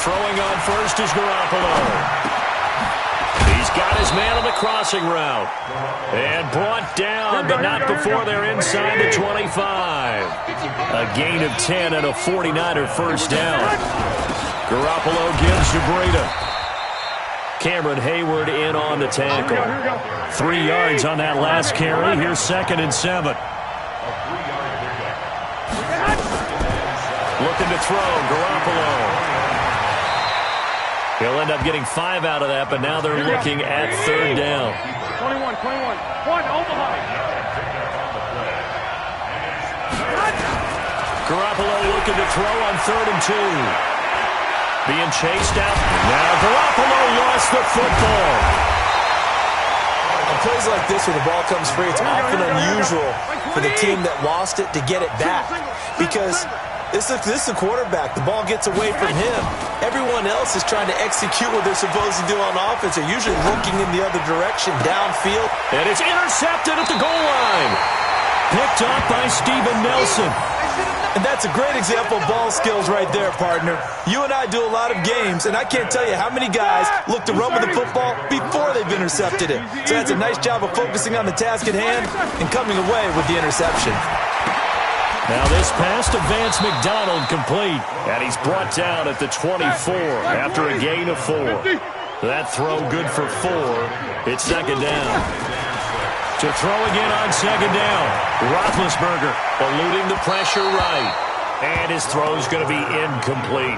Throwing on first is Garoppolo. He's got his man on the crossing route. And brought down, but not before they're inside the 25. A gain of 10 and a 49er first down. Garoppolo gives to Breida. Cameron Hayward in on the tackle. 3 yards on that last carry. Here's 2nd and 7. Looking to throw, Garoppolo. He'll end up getting 5 out of that, but now they're looking at 3rd down. 21. 1, Omaha. Garoppolo looking to throw on 3rd and 2. Being chased out. Now Garoppolo lost the football. On plays like this where the ball comes free, it's often unusual for the team that lost it to get it back. Because this is a quarterback. The ball gets away from him. Everyone else is trying to execute what they're supposed to do on offense. They're usually looking in the other direction, downfield. And it's intercepted at the goal line. Picked up by Steven Nelson. And that's a great example of ball skills right there, partner. You and I do a lot of games, and I can't tell you how many guys look to run with the football before they've intercepted it. So that's a nice job of focusing on the task at hand and coming away with the interception. Now this pass to Vance McDonald complete. And he's brought down at the 24 after a gain of 4. That throw good for 4. It's 2nd down. To throw again on 2nd down. Roethlisberger eluding the pressure right. And his throw's going to be incomplete.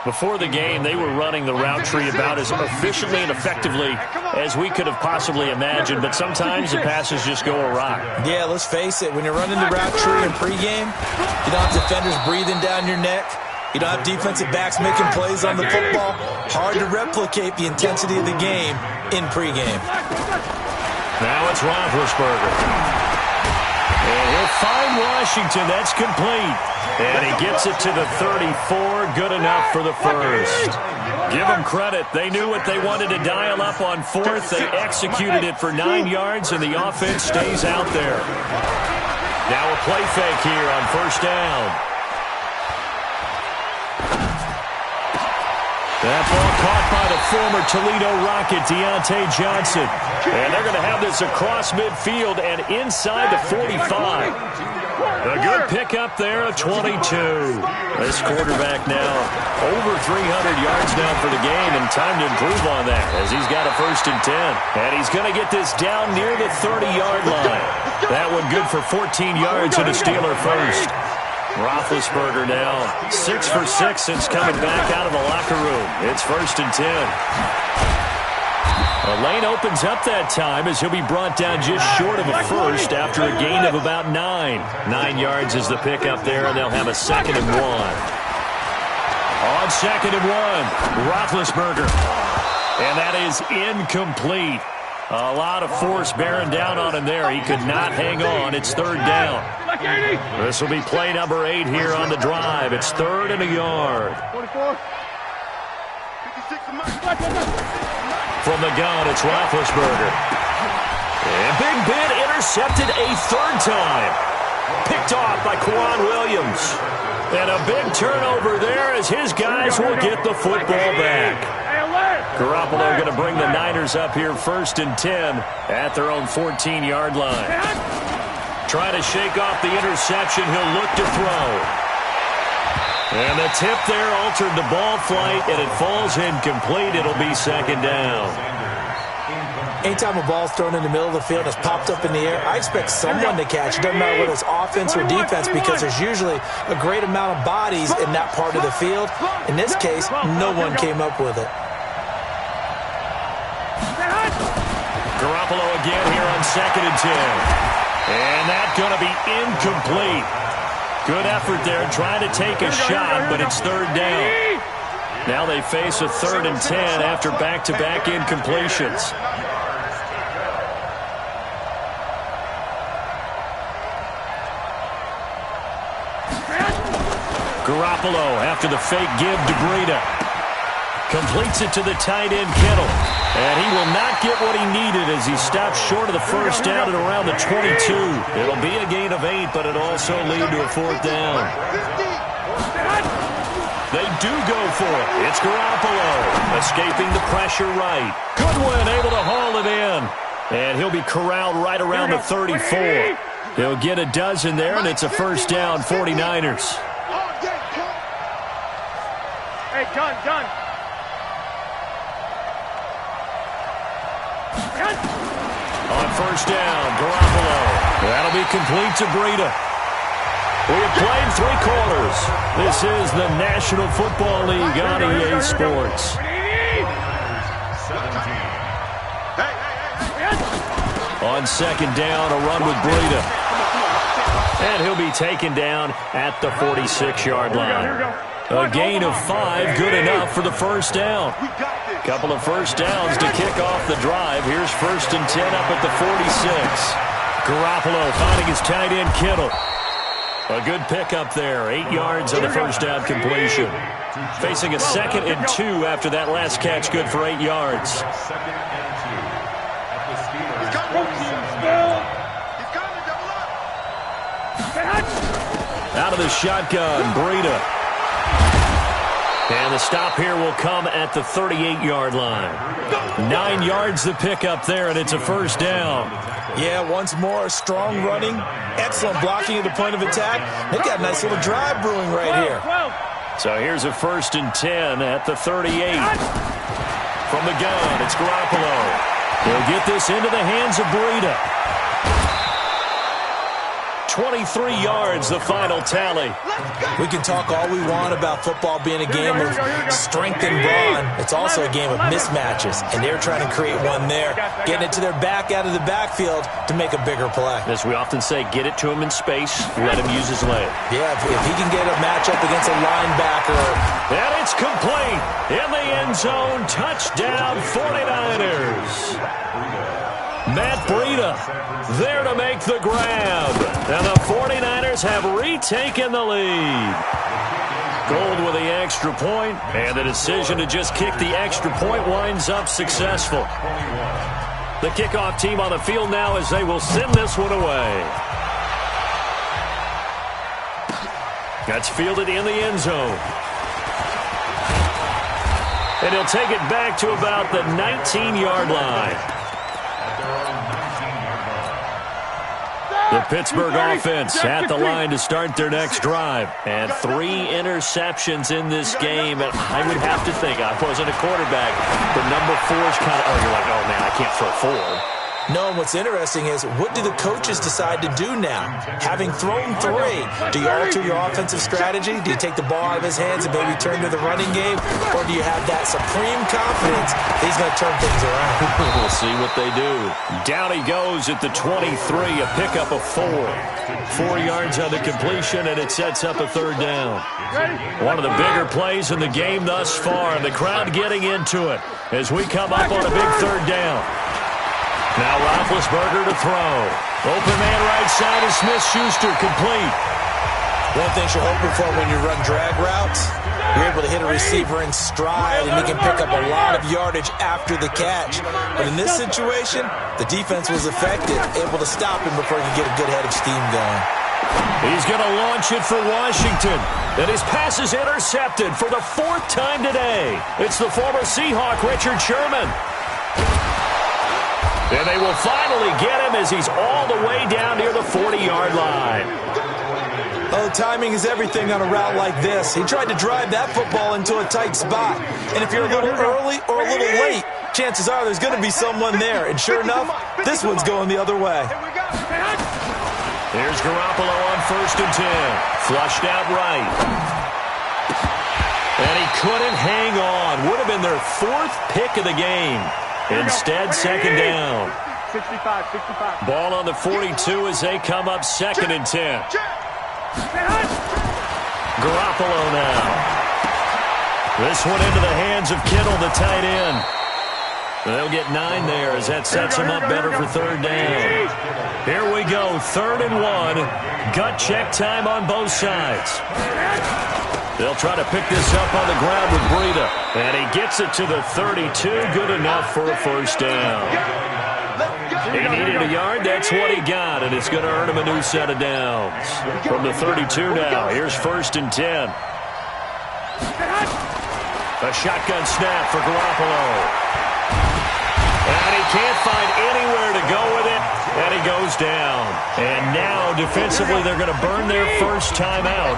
Before the game, they were running the route tree about as efficiently and effectively as we could have possibly imagined, but sometimes the passes just go awry. Yeah, let's face it. When you're running the route tree in pregame, you don't have defenders breathing down your neck. You don't have defensive backs making plays on the football. Hard to replicate the intensity of the game in pregame. Now it's Roethlisberger. And he'll find Washington. That's complete. And he gets it to the 34. Good enough for the first. Give them credit. They knew what they wanted to dial up on 4th. They executed it for 9 yards, and the offense stays out there. Now a play fake here on 1st down. That ball caught by the former Toledo Rocket, Deontay Johnson. And they're going to have this across midfield and inside the 45. A good pickup there at 22. This quarterback now over 300 yards now for the game, and time to improve on that as he's got a 1st and 10. And he's going to get this down near the 30-yard line. That one good for 14 yards and a Steeler first. Roethlisberger now 6 for 6 since coming back out of the locker room. It's 1st and 10. A lane opens up that time as he'll be brought down just short of a first after a gain of about 9. 9 yards is the pickup there, and they'll have a 2nd and 1. On 2nd and 1, Roethlisberger. And that is incomplete. A lot of force bearing down on him there. He could not hang on. It's 3rd down. This will be play number 8 here on the drive. It's 3rd and a yard. 44. 56. From the gun, it's Roethlisberger. And Big Ben intercepted a 3rd time. Picked off by Quan Williams. And a big turnover there as his guys will get the football back. Garoppolo going to bring the Niners up here 1st and 10 at their own 14-yard line. Trying to shake off the interception. He'll look to throw. And the tip there altered the ball flight, and it falls incomplete. It'll be 2nd down. Anytime a ball's thrown in the middle of the field and it's popped up in the air, I expect someone to catch. It doesn't matter whether it's offense or defense because there's usually a great amount of bodies in that part of the field. In this case, no one came up with it. Garoppolo again here on 2nd and 10. And that's going to be incomplete. Good effort there, trying to take a shot, but it's 3rd down. Now they face a 3rd and 10 after back-to-back incompletions. Garoppolo after the fake give to Breida. Completes it to the tight end Kittle. And he will not get what he needed as he stops short of the 1st down at around the 22. It'll be a gain of 8, but it'll also lead to a 4th down. They do go for it. It's Garoppolo escaping the pressure right. Goodwin able to haul it in. And he'll be corralled right around the 34. He'll get a dozen there, and it's a first down, 49ers. Hey, John. On first down, Garoppolo. That'll be complete to Breida. We have played 3 quarters. This is the National Football League on EA Sports. On second down, a run with Breida. And he'll be taken down at the 46-yard line. A gain of 5, good enough for the first down. Couple of first downs to kick off the drive. Here's first and 10 up at the 46. Garoppolo finding his tight end Kittle. A good pickup there. 8 yards on the first down completion. Facing a 2nd and 2 after that last catch, good for 8 yards. Out of the shotgun, Breida. And the stop here will come at the 38-yard line. 9 yards the pickup there, and it's a first down. Yeah, once more, strong running, excellent blocking at the point of attack. They've got a nice little drive brewing right here. So here's a first and 10 at the 38. From the gun, it's Garoppolo. He'll get this into the hands of Breida. 23 yards, the final tally. We can talk all we want about football being a game of strength and brawn. It's also a game of mismatches, and they're trying to create one there, getting it to their back out of the backfield to make a bigger play. As we often say, get it to him in space, let him use his leg. Yeah, if he can get a matchup against a linebacker. And it's complete. In the end zone, touchdown 49ers. Matt Breida there to make the grab. And the 49ers have retaken the lead. Gold with the extra point, and the decision to just kick the extra point winds up successful. The kickoff team on the field now as they will send this one away. That's fielded in the end zone. And he'll take it back to about the 19-yard line. The Pittsburgh offense at the line to start their next drive. And 3 interceptions in this game. And I would have to think, I wasn't a quarterback, the number 4 is kind of, you're like, oh, man, I can't throw 4. No, and what's interesting is, what do the coaches decide to do now? Having thrown 3, do you alter your offensive strategy? Do you take the ball out of his hands and maybe turn to the running game? Or do you have that supreme confidence he's going to turn things around? We'll see what they do. Down he goes at the 23, a pickup of 4. 4 yards on the completion, and it sets up a third down. One of the bigger plays in the game thus far, and the crowd getting into it as we come up on a big third down. Now Roethlisberger to throw. Open man right side is Smith-Schuster, complete. One thing you're hoping for when you run drag routes, you're able to hit a receiver in stride, and he can pick up a lot of yardage after the catch. But in this situation, the defense was effective, able to stop him before he could get a good head of steam going. He's going to launch it for Washington. And his pass is intercepted for the 4th time today. It's the former Seahawk, Richard Sherman. And they will finally get him as he's all the way down near the 40-yard line. Oh, timing is everything on a route like this. He tried to drive that football into a tight spot. And if you're a little early or a little late, chances are there's going to be someone there. And sure enough, this one's going the other way. Here's Garoppolo on first and 10. Flushed out right. And he couldn't hang on. Would have been their 4th pick of the game. Instead, second down. 65. Ball on the 42 as they come up 2nd and 10. Garoppolo now. This one into the hands of Kittle, the tight end. They'll get 9 there as that sets them up better for third down. Here we go, 3rd and 1. Gut check time on both sides. They'll try to pick this up on the ground with Breida. And he gets it to the 32. Good enough for a first down. He needed a yard. That's what he got. And it's going to earn him a new set of downs. From the 32 now. Here's 1st and 10. A shotgun snap for Garoppolo. And he can't find anywhere to go with it, and he goes down. And now, defensively, they're going to burn their first timeout.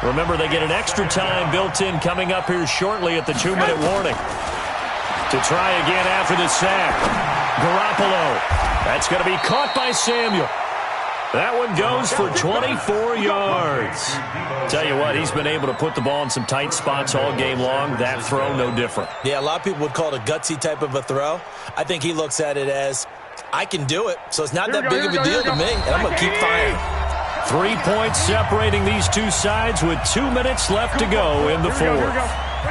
Remember, they get an extra time built in coming up here shortly at the 2-minute warning. To try again after the sack. Garoppolo. That's going to be caught by Samuel. That one goes for 24 yards. Tell you what, he's been able to put the ball in some tight spots all game long. That throw, no different. Yeah, a lot of people would call it a gutsy type of a throw. I think he looks at it as, I can do it, so it's not that big of a deal to me, and I'm going to keep firing. 3 points separating these two sides with 2 minutes left to go in the fourth.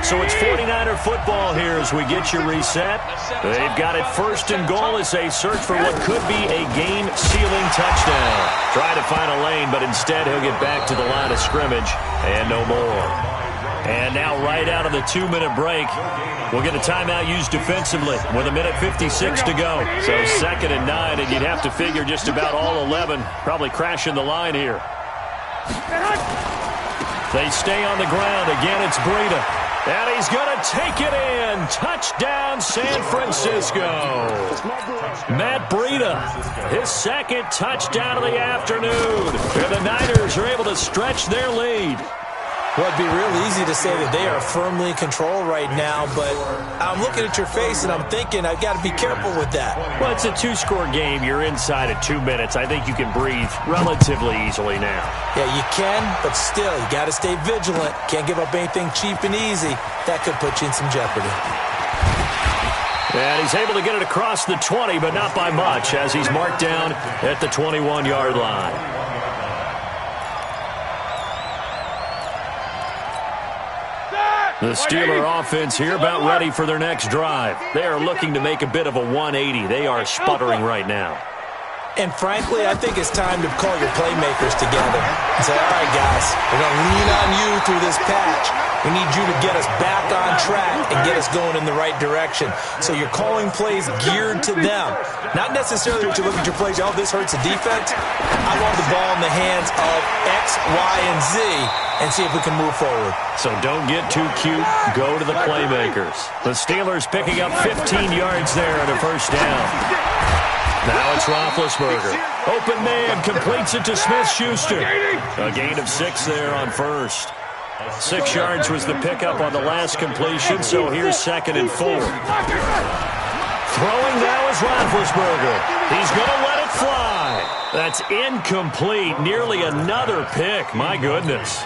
So it's 49er football here as we get you reset. They've got it first and goal as they search for what could be a game-sealing touchdown. Try to find a lane, but instead he'll get back to the line of scrimmage and no more. And now right out of the 2-minute break, we'll get a timeout used defensively with 1:56 to go. So 2nd and 9, and you'd have to figure just about all 11 probably crashing the line here. They stay on the ground. Again, it's Breida. And he's going to take it in. Touchdown, San Francisco. Matt Breida, his second touchdown of the afternoon. And the Niners are able to stretch their lead. Well, it'd be real easy to say that they are firmly in control right now, but I'm looking at your face and I'm thinking I've got to be careful with that. Well, it's a 2-score game. You're inside at 2 minutes. I think you can breathe relatively easily now. Yeah, you can, but still, you got to stay vigilant. Can't give up anything cheap and easy. That could put you in some jeopardy. And he's able to get it across the 20, but not by much, as he's marked down at the 21-yard line. The Steeler offense here about ready for their next drive. They are looking to make a bit of a 180. They are sputtering right now. And frankly, I think it's time to call your playmakers together and say, all right, guys, we're going to lean on you through this patch. We need you to get us back on track and get us going in the right direction. So you're calling plays geared to them. Not necessarily that you look at your plays, oh, this hurts the defense. I want the ball in the hands of X, Y, and Z and see if we can move forward. So don't get too cute. Go to the playmakers. The Steelers picking up 15 yards there on a first down. Now it's Roethlisberger. Open man, completes it to Smith-Schuster. A gain of 6 there on first. 6 yards was the pickup on the last completion, so here's 2nd and 4. Throwing now is Roethlisberger. He's going to let it fly. That's incomplete. Nearly another pick. My goodness.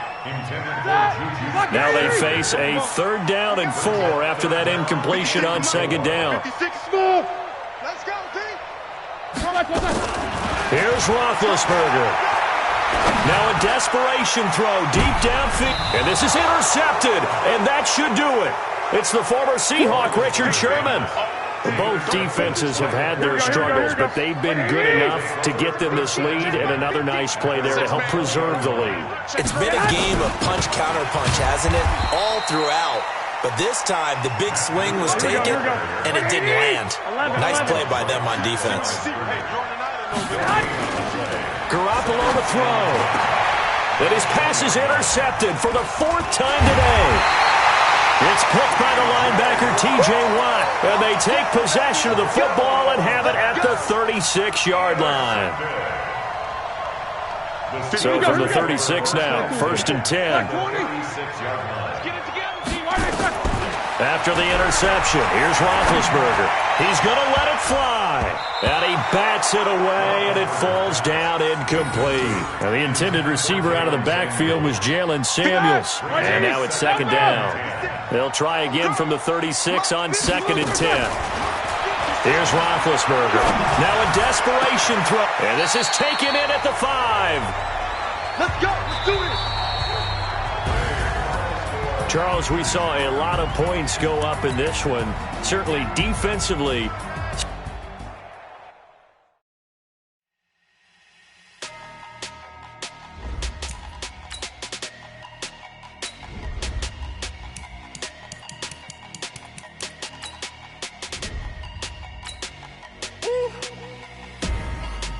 Now they face a 3rd down and 4 after that incompletion on 2nd down. Here's Roethlisberger. Now a desperation throw deep downfield. And this is intercepted. And that should do it. It's the former Seahawk, Richard Sherman. Both defenses have had their struggles, but they've been good enough to get them this lead, and another nice play there to help preserve the lead. It's been a game of punch-counter-punch, hasn't it? All throughout. But this time, the big swing was taken, and it didn't land. Nice play by them on defense. Garoppolo to throw. And his pass is intercepted for the 4th time today. It's picked by the linebacker, T.J. Watt. And they take possession of the football and have it at the 36-yard line. So from the 36 now, 1st and 10. After the interception, here's Roethlisberger. He's going to let it fly. And he bats it away, and it falls down incomplete. Now the intended receiver out of the backfield was Jalen Samuels. And now it's 2nd down. They'll try again from the 36 on 2nd and 10. Here's Roethlisberger. Now a desperation throw. And this is taken in at the 5. Let's go. Let's do it. Charles, we saw a lot of points go up in this one. Certainly defensively.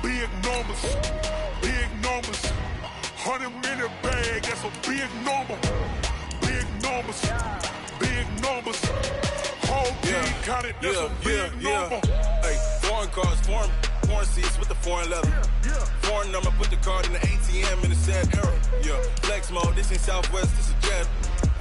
Big numbers, big numbers. 100 minute bag, that's a big number. Big numbers. Big numbers. Whole team counted, that's a big number. Hey, foreign cars, foreign seats with the foreign leather. Foreign number, put the card in the ATM in the sad era. Yeah, flex mode, this ain't Southwest, this is jet.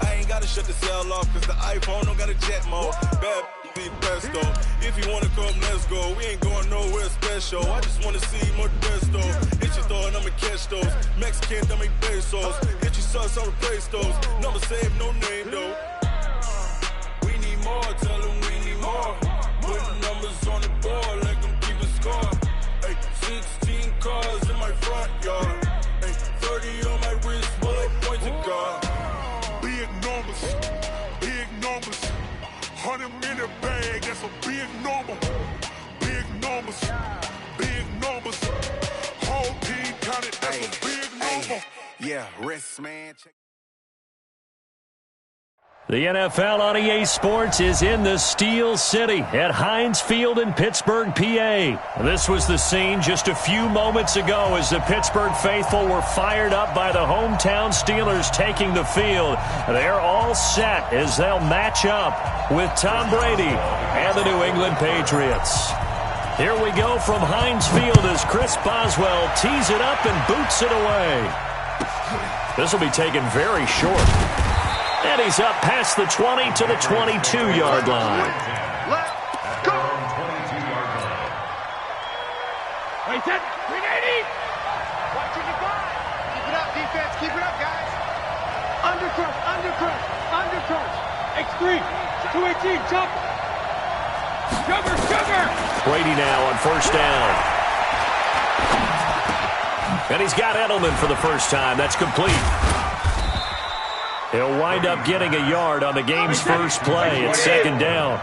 I ain't gotta shut the cell off, cause the iPhone don't got a jet mode. Bad be pesto. If you wanna come, let's go. We ain't going nowhere special. I just wanna see more pesto. Hit your throw and I'ma catch those. Mexican, don't make pesos. Hit your sauce, I'll replace those. Number save, no name though. We need more, tell them we need more. Putting numbers on the board, like them keep a score. Hey, 16 cars in my front yard. Hey, 30 on my wrist, bullet points of God. Big numbers. Big numbers. 100 in the bag, that's a big number. Big numbers. Big numbers. Whole team counted, that's a big number. Yeah, wrist man. Check. The NFL on EA Sports is in the Steel City at Heinz Field in Pittsburgh, PA. This was the scene just a few moments ago as the Pittsburgh faithful were fired up by the hometown Steelers taking the field. They're all set as they'll match up with Tom Brady and the New England Patriots. Here we go from Heinz Field as Chris Boswell tees it up and boots it away. This will be taken very short. And he's up past the 20 to the 22-yard line. Let's go. 22-yard line. Hey, 380. Watching the guy. Keep it up, defense. Keep it up, guys. Undercrush, undercrush, undercrush. X3, 218, jump. Sugar. Brady now on first down. And he's got Edelman for the first time. That's complete. He'll wind up getting a yard on the game's first play at second down.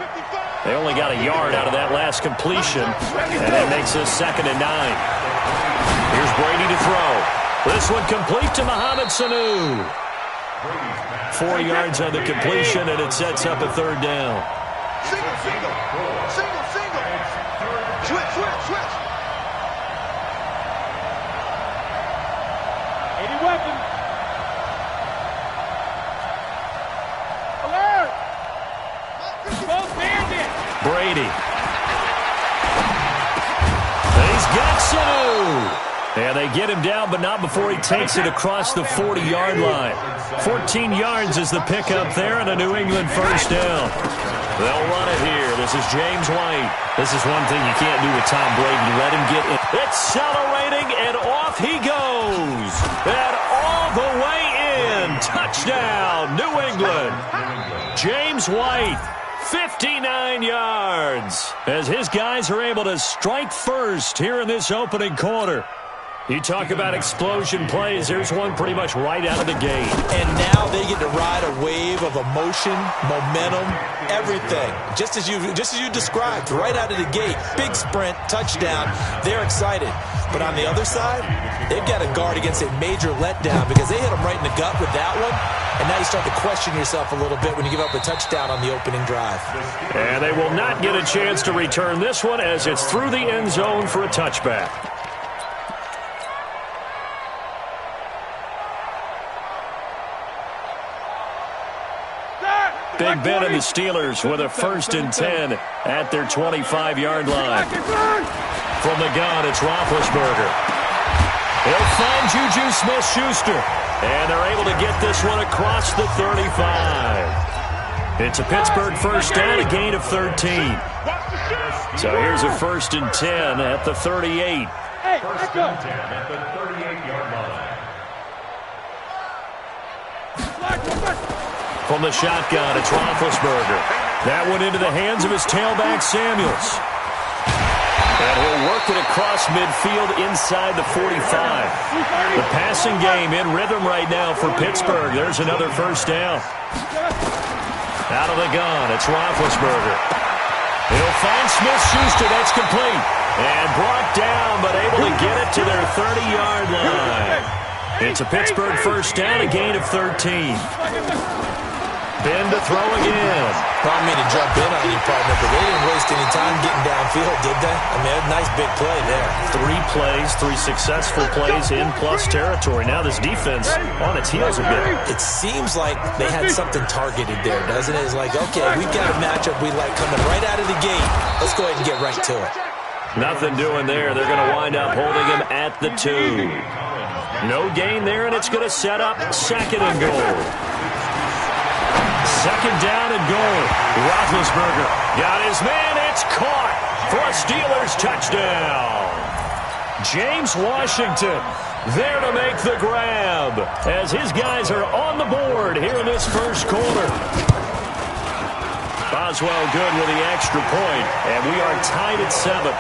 They only got a yard out of that last completion, and that makes us 2nd and 9. Here's Brady to throw. This one complete to Mohamed Sanu. 4 yards on the completion, and it sets up a 3rd down. Single. Switch. 80 weapon. Alert! Both bandits! Brady. He's got Sanu. And they get him down, but not before he takes it across the 40-yard line. 14 yards is the pickup there, and a New England first down. They'll run it here. This is James White. This is one thing you can't do with Tom Brady. Let him get it. Accelerating, and off he goes. And all the way in. Touchdown, New England. James White, 59 yards. As his guys are able to strike first here in this opening quarter. You talk about explosion plays. There's one pretty much right out of the gate. And now they get to ride a wave of emotion, momentum, everything. Just as you described, right out of the gate. Big sprint, touchdown. They're excited. But on the other side, they've got to guard against a major letdown because they hit them right in the gut with that one. And now you start to question yourself a little bit when you give up a touchdown on the opening drive. And they will not get a chance to return this one as it's through the end zone for a touchback. Big Ben and the Steelers with a 1st and 10 at their 25-yard line. From the gun, it's Roethlisberger. He'll find Juju Smith-Schuster. And they're able to get this one across the 35. It's a Pittsburgh first down, a gain of 13. So here's a 1st and 10 at the 38. First and 10 at the 38-yard line. From the shotgun, it's Roethlisberger. That one into the hands of his tailback, Samuels. And he'll work it across midfield inside the 45. The passing game in rhythm right now for Pittsburgh. There's another first down. Out of the gun, it's Roethlisberger. He'll find Smith-Schuster. That's complete. And brought down, but able to get it to their 30-yard line. It's a Pittsburgh first down, a gain of 13. Ben to throw again. I don't mean to jump in on you, partner, but they didn't waste any time getting downfield, did they? I mean, a nice big play there. 3 plays, 3 successful plays in plus territory. Now this defense on its heels a bit. It seems like they had something targeted there, doesn't it? It's like, okay, we've got a matchup we like coming right out of the gate. Let's go ahead and get right to it. Nothing doing there. They're going to wind up holding him at the 2. No gain there, and it's going to set up 2nd and goal. 2nd down and goal. Roethlisberger got his man. It's caught for a Steelers touchdown. James Washington there to make the grab as his guys are on the board here in this first quarter. Boswell good with the extra point, and we are tied at 7.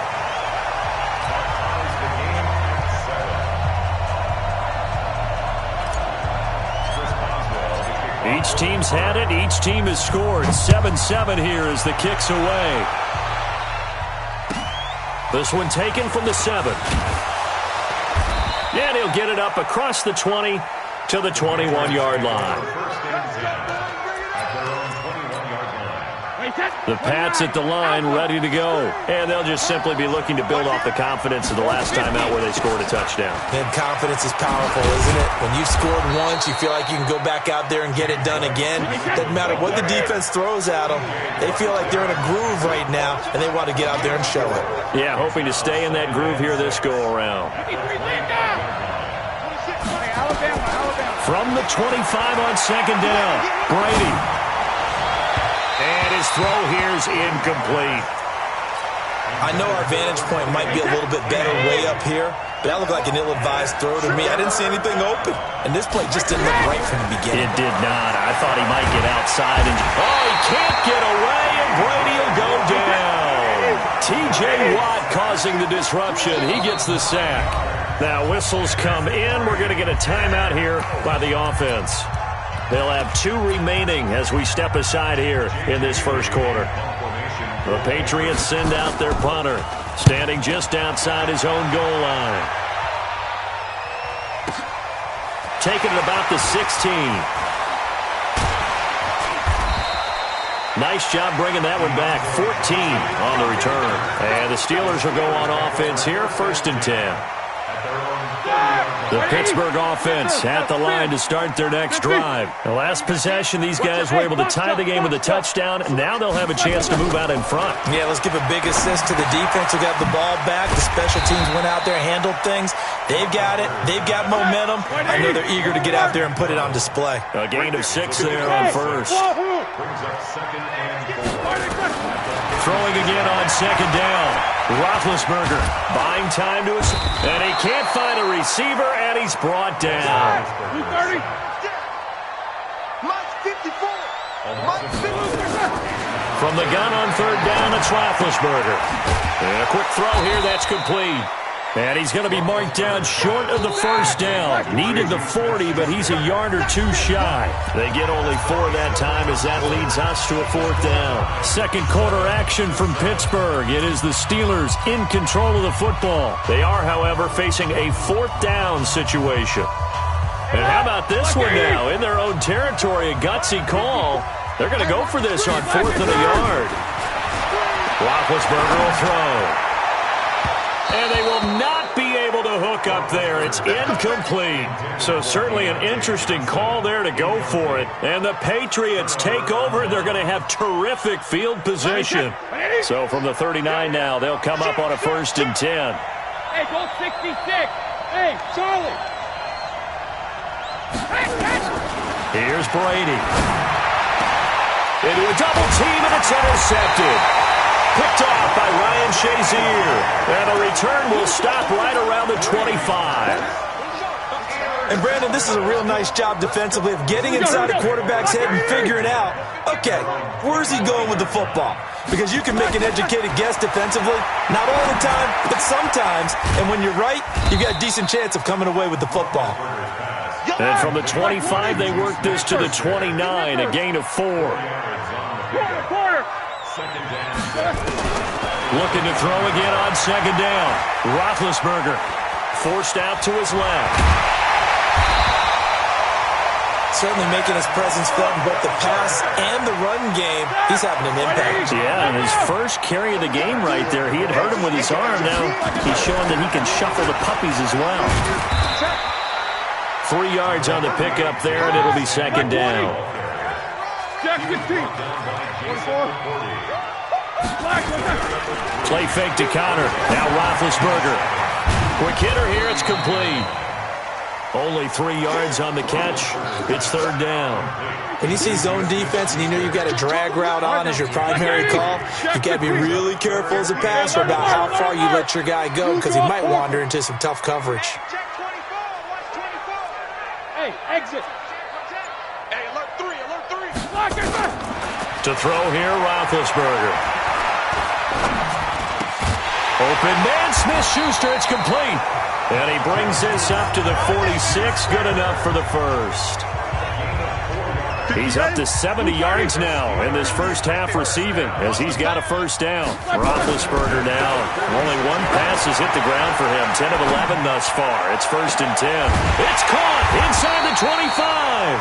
Each team's had it. Each team has scored. 7-7 here as the kick's away. This one taken from the 7. And he'll get it up across the 20 to the 21-yard line. The Pats at the line ready to go. And they'll just simply be looking to build off the confidence of the last time out where they scored a touchdown. And confidence is powerful, isn't it? When you've scored once, you feel like you can go back out there and get it done again. Doesn't matter what the defense throws at them. They feel like they're in a groove right now, and they want to get out there and show it. Yeah, hoping to stay in that groove here this go-around. From the 25 on 2nd down, Brady. And his throw here's incomplete. I know our vantage point might be a little bit better way up here, but that looked like an ill-advised throw to me. I didn't see anything open, and this play just didn't look right from the beginning. It did not. I thought he might get outside. And he can't get away, and Brady will go down. T.J. Watt causing the disruption. He gets the sack. Now whistles come in. We're going to get a timeout here by the offense. They'll have 2 remaining as we step aside here in this first quarter. The Patriots send out their punter, standing just outside his own goal line. Taking it about the 16. Nice job bringing that one back. 14 on the return. And the Steelers will go on offense here, 1st and 10. The Pittsburgh offense at the line to start their next drive. The last possession, these guys were able to tie the game with a touchdown. Now they'll have a chance to move out in front. Yeah, let's give a big assist to the defense who got the ball back. The special teams went out there, handled things. They've got it. They've got momentum. I know they're eager to get out there and put it on display. A gain of 6 there on 1st. Throwing again on 2nd down. Roethlisberger buying time to us, and he can't find a receiver, and he's brought down. 230. Mike 54. Mike 54. From the gun on 3rd down, it's Roethlisberger. And a quick throw here, that's complete. And he's going to be marked down short of the 1st down. Needed the 40, but he's a yard or 2 shy. They get only 4 that time as that leads us to a 4th down. Second quarter action from Pittsburgh. It is the Steelers in control of the football. They are, however, facing a 4th down situation. And how about this one now? In their own territory, a gutsy call. They're going to go for this on 4th and a yard. Roethlisberger will throw. And they will not be able to hook up there. It's incomplete. So certainly an interesting call there to go for it. And the Patriots take over. They're going to have terrific field position. So from the 39 now, they'll come up on a 1st and 10. Hey, go 66. Hey, Charlie. Here's Brady. Into a double team, and it's intercepted. Picked off by Ryan Shazier. And the return will stop right around the 25. And, Brandon, this is a real nice job defensively of getting inside a quarterback's head and figuring out, okay, where's he going with the football? Because you can make an educated guess defensively. Not all the time, but sometimes. And when you're right, you've got a decent chance of coming away with the football. And from the 25, they work this to the 29, a gain of 4. Quarter. Looking to throw again on 2nd down. Roethlisberger forced out to his left. certainly making his presence felt in both the pass and the run game. He's having an impact. Yeah, and his first carry of the game right there, he had hurt him with his arm. Now he's showing that he can shuffle the puppies as well. 3 yards on the pickup there, and it'll be second down. Play fake to Connor. Now Roethlisberger. Quick hitter here. It's complete. Only 3 yards on the catch. It's third down. When you see zone defense and you know you've got a drag route on as your primary call, you've got to be really careful as a passer about how far you let your guy go because he might wander into some tough coverage. Hey, exit. Hey, alert 3, alert 3. To throw here, Roethlisberger. Open man, Smith-Schuster, it's complete. And he brings this up to the 46, good enough for the first. He's up to 70 yards now in this first half receiving as he's got a first down. Roethlisberger now. Only one pass has hit the ground for him. 10 of 11 thus far. It's first and 10. It's caught inside the 25.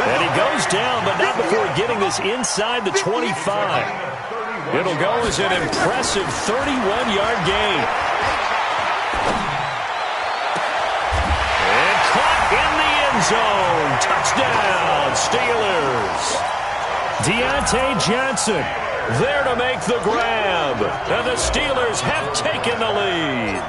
And he goes down, but not before getting this inside the 25. It'll go as an impressive 31-yard gain. And caught in the end zone. Touchdown, Steelers. Deontay Johnson there to make the grab. And the Steelers have taken the lead.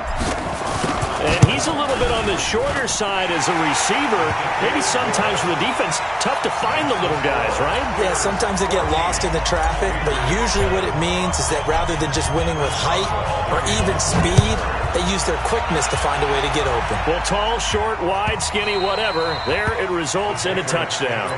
And he's a little bit on the shorter side as a receiver. Maybe sometimes for the defense, tough to find the little guys, right? Yeah, sometimes they get lost in the traffic, but usually what it means is that rather than just winning with height or even speed, they use their quickness to find a way to get open. Well, tall, short, wide, skinny, whatever, there it results in a touchdown.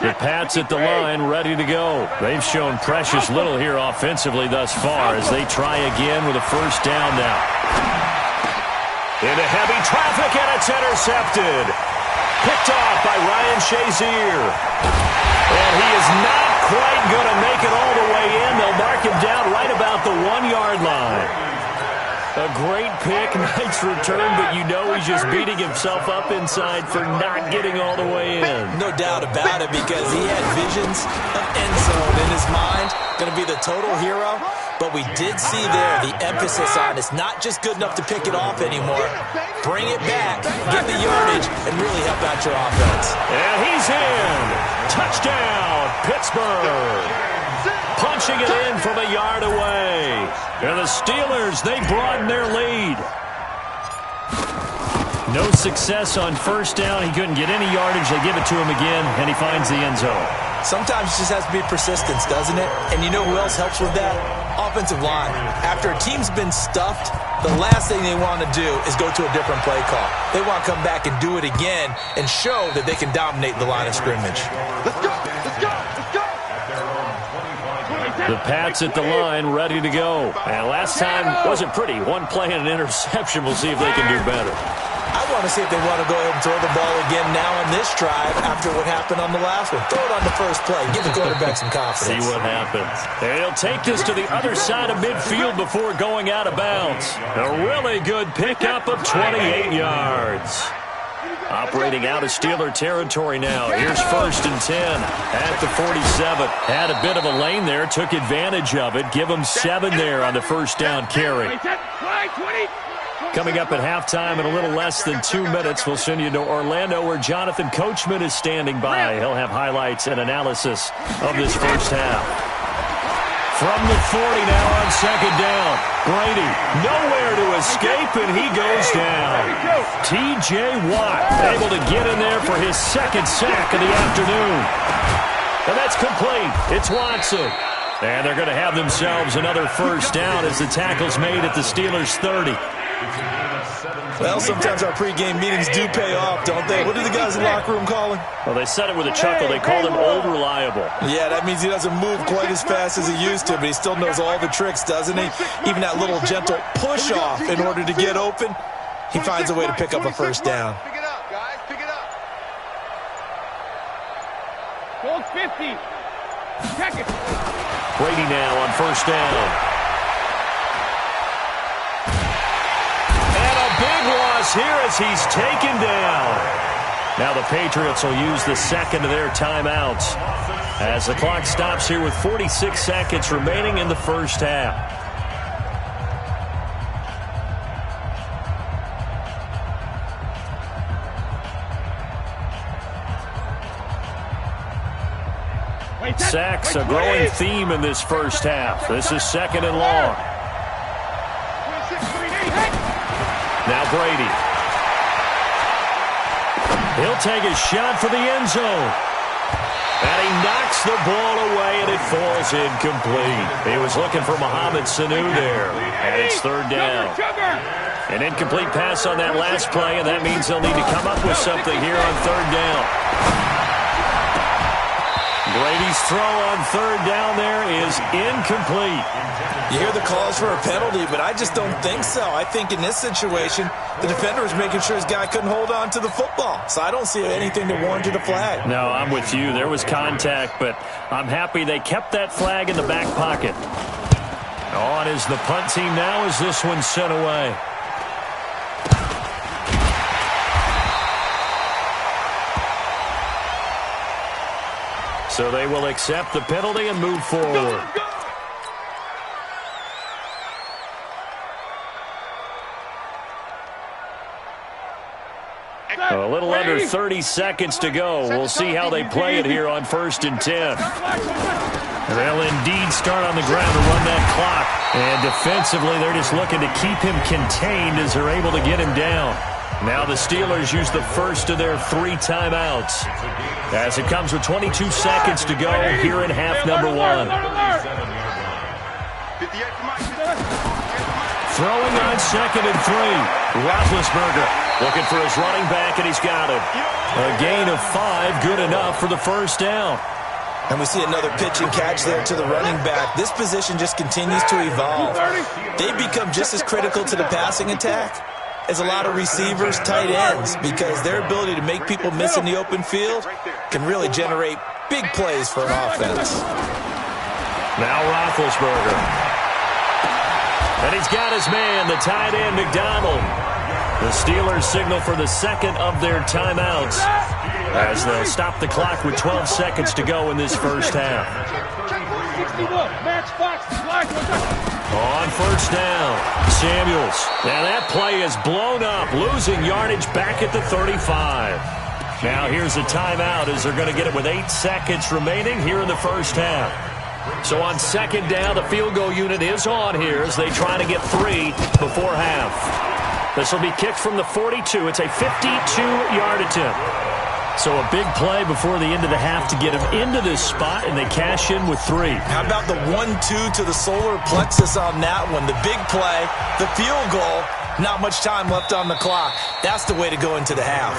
The Pats at the line, ready to go. They've shown precious little here offensively thus far as they try again with a first down now. Into heavy traffic, and it's intercepted. Picked off by Ryan Shazier. And he is not quite going to make it all the way in. They'll mark him down right about the 1-yard line. A great pick, nice return, but you know he's just beating himself up inside for not getting all the way in. No doubt about it, because he had visions of end zone in his mind. Going to be the total hero, but we did see there the emphasis on it's not just good enough to pick it off anymore. Bring it back, get the yardage, and really help out your offense. And he's in. Touchdown, Pittsburgh. Punching it in from a yard away. And the Steelers, they broaden their lead. No success on first down. He couldn't get any yardage. They give it to him again, and he finds the end zone. Sometimes it just has to be persistence, doesn't it? And you know who else helps with that? Offensive line. After a team's been stuffed, the last thing they want to do is go to a different play call. They want to come back and do it again and show that they can dominate the line of scrimmage. Let's go! Let's go! Let's go! The Pats at the line, ready to go. And last time wasn't pretty. One play and an interception. We'll see if they can do better. I want to see if they want to go ahead and throw the ball again now on this drive after what happened on the last one. Throw it on the first play. Give the quarterback some confidence. See what happens. And he'll take this to the other side of midfield before going out of bounds. A really good pickup of 28 yards. Operating out of Steeler territory now. Here's first and 10 at the 47. Had a bit of a lane there. Took advantage of it. Give him 7 there on the first down carry. Coming up at halftime in a little less than 2 minutes, we'll send you to Orlando where Jonathan Coachman is standing by. He'll have highlights and analysis of this first half. From the 40 now on second down. Brady nowhere to escape, and he goes down. T.J. Watt able to get in there for his second sack of the afternoon. And that's complete. It's Watson. And they're going to have themselves another first down as the tackle's made at the Steelers' 30. Well, sometimes our pregame meetings do pay off, don't they? What do the guys in the locker room call him? Well, they said it with a chuckle. They called him Old Reliable. Yeah, that means he doesn't move quite as fast as he used to, but he still knows all the tricks, doesn't he? Even that little gentle push-off in order to get open, he finds a way to pick up a first down. Pick it up, guys. Pick it up. Hold 50. Check it. Brady now on first down. loss here as he's taken down. Now the Patriots will use the second of their timeouts as the clock stops here with 46 seconds remaining in the first half. Sacks, a growing theme in this first half. This is second and long. Now Brady. He'll take a shot for the end zone. And he knocks the ball away, and it falls incomplete. He was looking for Mohamed Sanu there. And it's third down. An incomplete pass on that last play, and that means they'll need to come up with something here on third down. Brady's throw on third down there is incomplete. You hear the calls for a penalty, but I just don't think so. I think in this situation, the defender was making sure his guy couldn't hold on to the football. So I don't see anything that warranted a flag. No, I'm with you. There was contact, but I'm happy they kept that flag in the back pocket. On is the punt team now as this one's sent away. So they will accept the penalty and move forward. A little under 30 seconds to go. We'll see how they play it here on 1st and 10. They'll indeed start on the ground to run that clock. And defensively, they're just looking to keep him contained as they're able to get him down. Now the Steelers use the first of their 3 timeouts as it comes with 22 seconds to go here in half number 1. Throwing on 2nd and 3. Roethlisberger looking for his running back, and he's got it. A gain of 5, good enough for the first down. And we see another pitch and catch there to the running back. This position just continues to evolve. They become just as critical to the passing attack as a lot of receivers, tight ends, because their ability to make people miss in the open field can really generate big plays for an offense. Now Roethlisberger. And he's got his man, the tight end, McDonald. The Steelers signal for the second of their timeouts as they'll stop the clock with 12 seconds to go in this first half. On first down, Samuels. Now that play is blown up, losing yardage back at the 35. Now here's a timeout as they're going to get it with 8 seconds remaining here in the first half. So on second down, the field goal unit is on here as they try to get 3 before half. This will be kicked from the 42. It's a 52-yard attempt. So a big play before the end of the half to get him into this spot, and they cash in with 3. How about the 1-2 to the solar plexus on that one? The big play, the field goal, not much time left on the clock. That's the way to go into the half.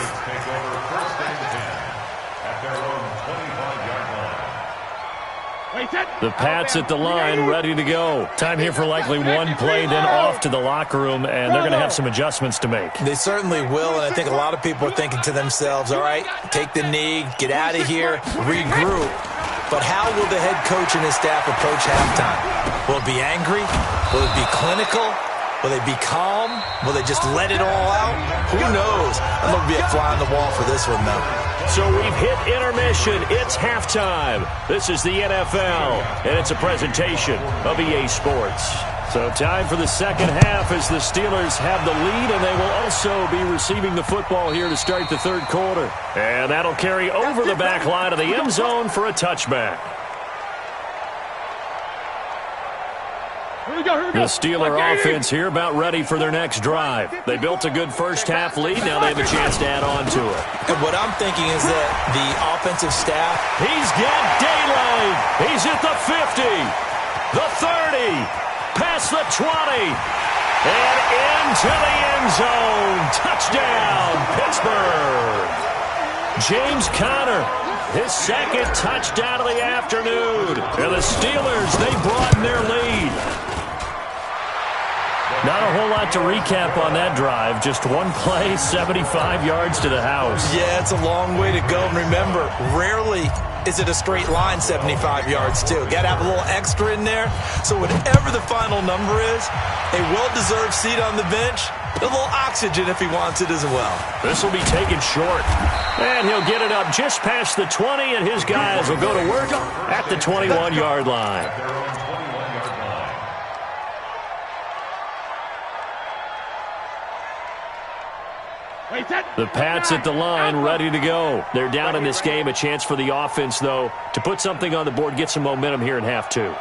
The Pats at the line, ready to go. Time here for likely one play, then off to the locker room, and they're going to have some adjustments to make. They certainly will, and I think a lot of people are thinking to themselves, all right, take the knee, get out of here, regroup. But how will the head coach and his staff approach halftime? Will it be angry? Will it be clinical? Will they be calm? Will they just let it all out? Who knows? I'm going to be a fly on the wall for this one, though. So we've hit intermission. It's halftime. This is the NFL, and it's a presentation of EA Sports. So time for the second half as the Steelers have the lead, and they will also be receiving the football here to start the third quarter. And that'll carry over the back line of the end zone for a touchback. The Steeler offense here about ready for their next drive. They built a good first half lead. Now they have a chance to add on to it. And what I'm thinking is that the offensive staff... He's got daylight. He's at the 50, the 30, past the 20, and into the end zone. Touchdown, Pittsburgh. James Conner, his second touchdown of the afternoon. And the Steelers, they broaden their lead. Not a whole lot to recap on that drive. Just one play, 75 yards to the house. Yeah, it's a long way to go. And remember, rarely is it a straight line 75 yards, too. Got to have a little extra in there. So whatever the final number is, a well-deserved seat on the bench, a little oxygen if he wants it as well. This will be taken short. And he'll get it up just past the 20, and his guys will go to work at the 21-yard line. The Pats at the line, ready to go. They're down in this game. A chance for the offense, though, to put something on the board, get some momentum here in half two.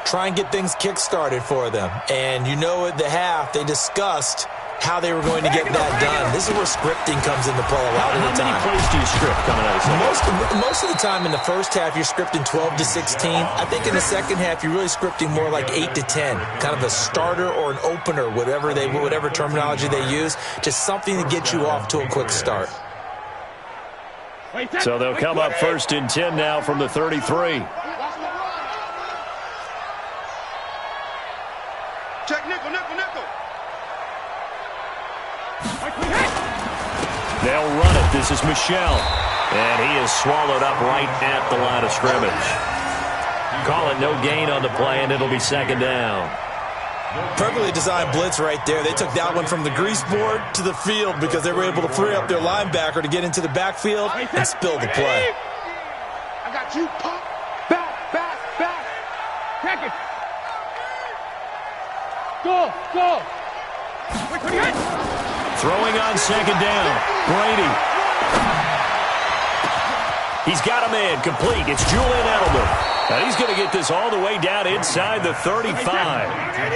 Try and get things kick-started for them. And you know at the half, they discussed how they were going to get that done. This is where scripting comes into play a lot of the time. How many plays do you script coming out of second? Most of the time in the first half, you're scripting 12 to 16. I think in the second half, you're really scripting more like 8 to 10. Kind of a starter or an opener, whatever terminology they use. Just something to get you off to a quick start. So they'll come up first and 10 now from the 33. Check nickel, nickel, nickel. They'll run it. This is Michel. And he is swallowed up right at the line of scrimmage. Call it no gain on the play, and it'll be second down. Perfectly designed blitz right there. They took that one from the grease board to the field because they were able to free up their linebacker to get into the backfield and spill the play. I got you. Pop. Back. Check it. Go. Throwing on second down. Brady. He's got a man complete. It's Julian Edelman. And he's going to get this all the way down inside the 35.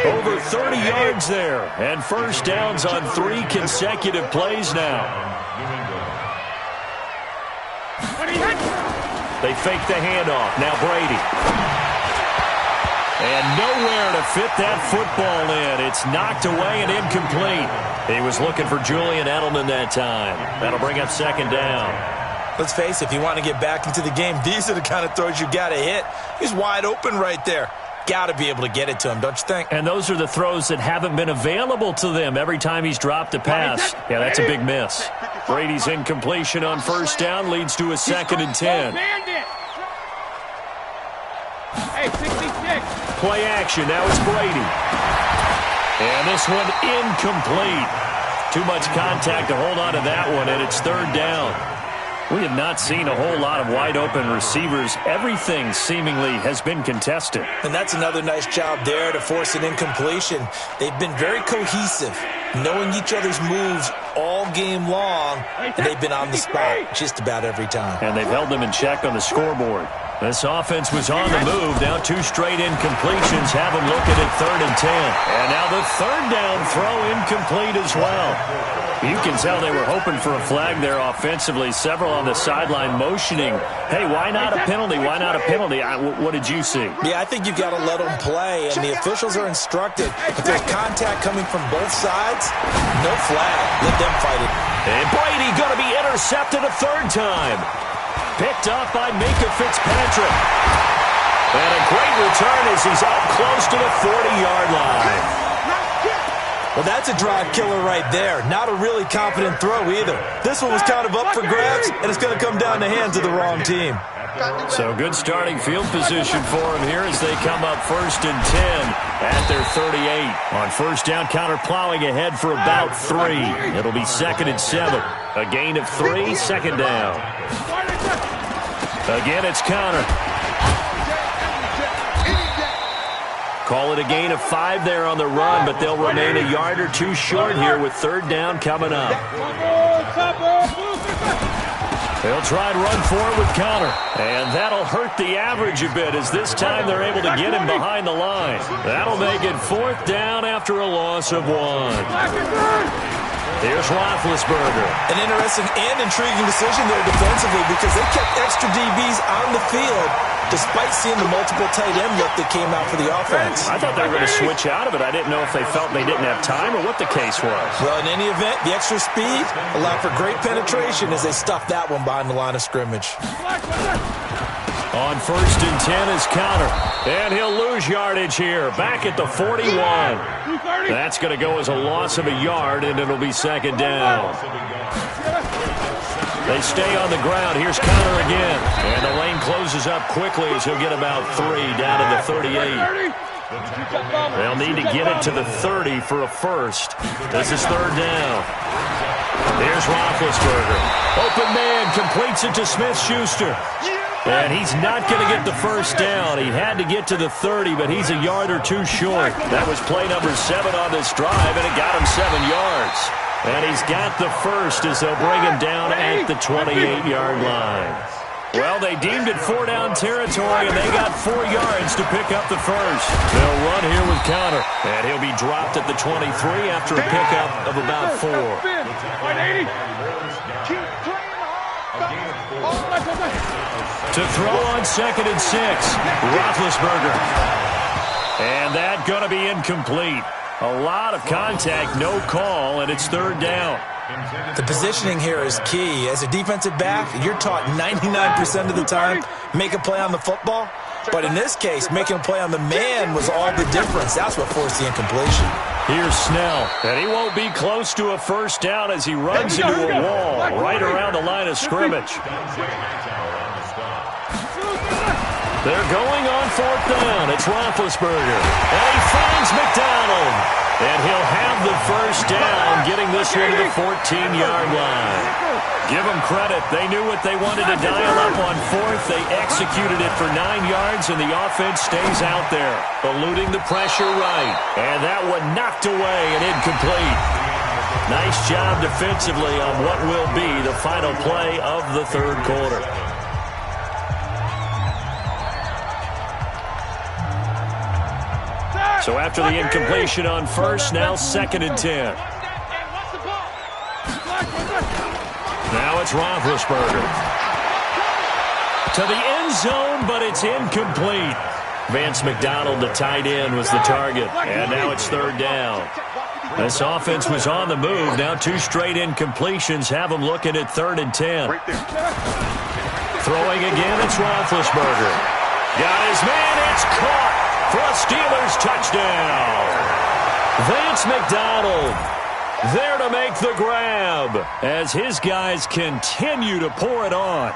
Over 30 yards there. And first downs on 3 consecutive plays now. They fake the handoff. Now Brady. And nowhere to fit that football in. It's knocked away and incomplete. He was looking for Julian Edelman that time. That'll bring up second down. Let's face it, if you want to get back into the game, these are the kind of throws you got to hit. He's wide open right there. Got to be able to get it to him, don't you think? And those are the throws that haven't been available to them every time he's dropped a pass. Yeah, that's a big miss. Brady's incompletion on first down leads to a second and 10. Hey, 66. Play action. Now it's Brady. And this one incomplete. Too much contact to hold on to that one, and it's third down. We have not seen a whole lot of wide-open receivers. Everything seemingly has been contested. And that's another nice job there to force an incompletion. They've been very cohesive, knowing each other's moves all game long, and they've been on the spot just about every time. And they've held them in check on the scoreboard. This offense was on the move. Now 2 straight incompletions have them looking at third and 10. And now the third down throw incomplete as well. You can tell they were hoping for a flag there offensively. Several on the sideline motioning, hey, why not a penalty? Why not a penalty? What did you see? Yeah, I think you've got to let them play, and the officials are instructed. If there's contact coming from both sides, no flag. Let them fight it. And Brady going to be intercepted a third time. Picked up by Minka Fitzpatrick. And a great return as he's up close to the 40-yard line. Well, that's a drive killer right there. Not a really confident throw either. This one was kind of up for grabs, and it's going to come down the hands of the wrong team. So good starting field position for him here as they come up first and 10 at their 38. On first down, Connor plowing ahead for about 3. It'll be second and 7. A gain of 3, second down. Again, it's Connor. Call it a gain of 5 there on the run, but they'll remain a yard or 2 short here with third down coming up. They'll try and run for it with Connor. And that'll hurt the average a bit as this time they're able to get him behind the line. That'll make it fourth down after a loss of 1. Here's Roethlisberger. An interesting and intriguing decision there defensively because they kept extra DBs on the field despite seeing the multiple tight end look that came out for the offense. I thought they were going to switch out of it. I didn't know if they felt they didn't have time or what the case was. Well, in any event, the extra speed allowed for great penetration as they stuffed that one behind the line of scrimmage. On 1st and 10 is Connor. And he'll lose yardage here. Back at the 41. That's going to go as a loss of a yard, and it'll be 2nd down. They stay on the ground. Here's Connor again. And the lane closes up quickly as he'll get about 3 down to the 38. They'll need to get it to the 30 for a first. This is 3rd down. Here's Roethlisberger. Open man, completes it to Smith-Schuster. And he's not going to get the first down. He had to get to the 30, but he's a yard or two short. That was play number 7 on this drive, and it got him 7 yards. And he's got the first as they'll bring him down at the 28-yard line. Well, they deemed it 4-down territory, and they got 4 yards to pick up the first. They'll run here with Connor, and he'll be dropped at the 23 after a pickup of about 4. To throw on 2nd and 6, Roethlisberger. And that going to be incomplete. A lot of contact, no call, and it's 3rd down. The positioning here is key. As a defensive back, you're taught 99% of the time, make a play on the football. But in this case, making a play on the man was all the difference. That's what forced the incompletion. Here's Snell, and he won't be close to a first down as he runs into a wall right around the line of scrimmage. They're going on 4th down. It's Roethlisberger. And he finds McDonald. And he'll have the first down, getting this one to the 14-yard line. Give them credit. They knew what they wanted to dial up on 4th. They executed it for 9 yards, and the offense stays out there, eluding the pressure right. And that one knocked away and incomplete. Nice job defensively on what will be the final play of the 3rd quarter. So after the incompletion on 1st, now 2nd and 10. Now it's Roethlisberger. To the end zone, but it's incomplete. Vance McDonald, the tight end, was the target. And now it's 3rd down. This offense was on the move. Now 2 straight incompletions have them looking at 3rd and 10. Throwing again, it's Roethlisberger. Got his man, it's caught. For a Steelers touchdown. Vance McDonald there to make the grab as his guys continue to pour it on.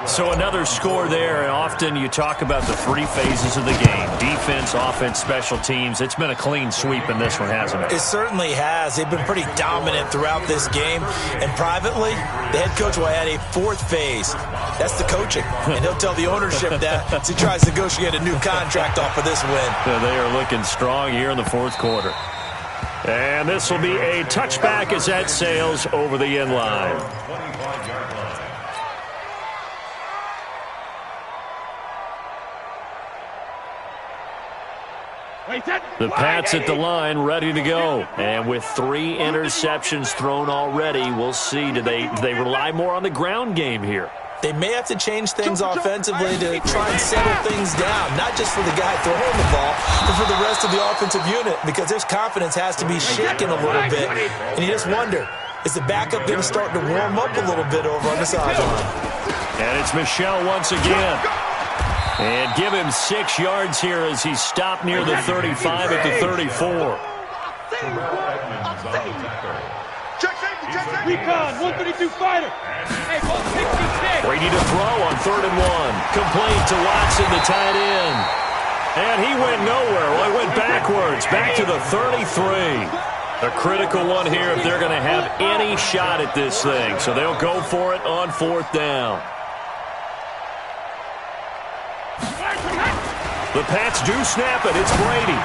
So another score there. And often you talk about the 3 phases of the game. Defense, offense, special teams. It's been a clean sweep in this one, hasn't it? It certainly has. They've been pretty dominant throughout this game. And privately, the head coach will add a 4th phase. That's the coaching. And he'll tell the ownership that as he tries to negotiate a new contract off of this win. They are looking strong here in the 4th quarter. And this will be a touchback as that sails over the end line. The Pats at the line, ready to go. And with 3 interceptions thrown already, we'll see. Do they rely more on the ground game here? They may have to change things offensively to try and settle things down, not just for the guy throwing the ball, but for the rest of the offensive unit, because their confidence has to be shaken a little bit. And you just wonder, is the backup going to start to warm up a little bit over on the sideline? And it's Michel once again. And give him 6 yards here as he's stopped near the 35 at the 34. Recon, 132 fighter. Hey, 166. Brady to throw on 3rd and 1. Complete to Watson, the tight end. And he went nowhere. Well, he went backwards, back to the 33. A critical one here if they're going to have any shot at this thing. So they'll go for it on 4th down. The Pats do snap it. It's Brady.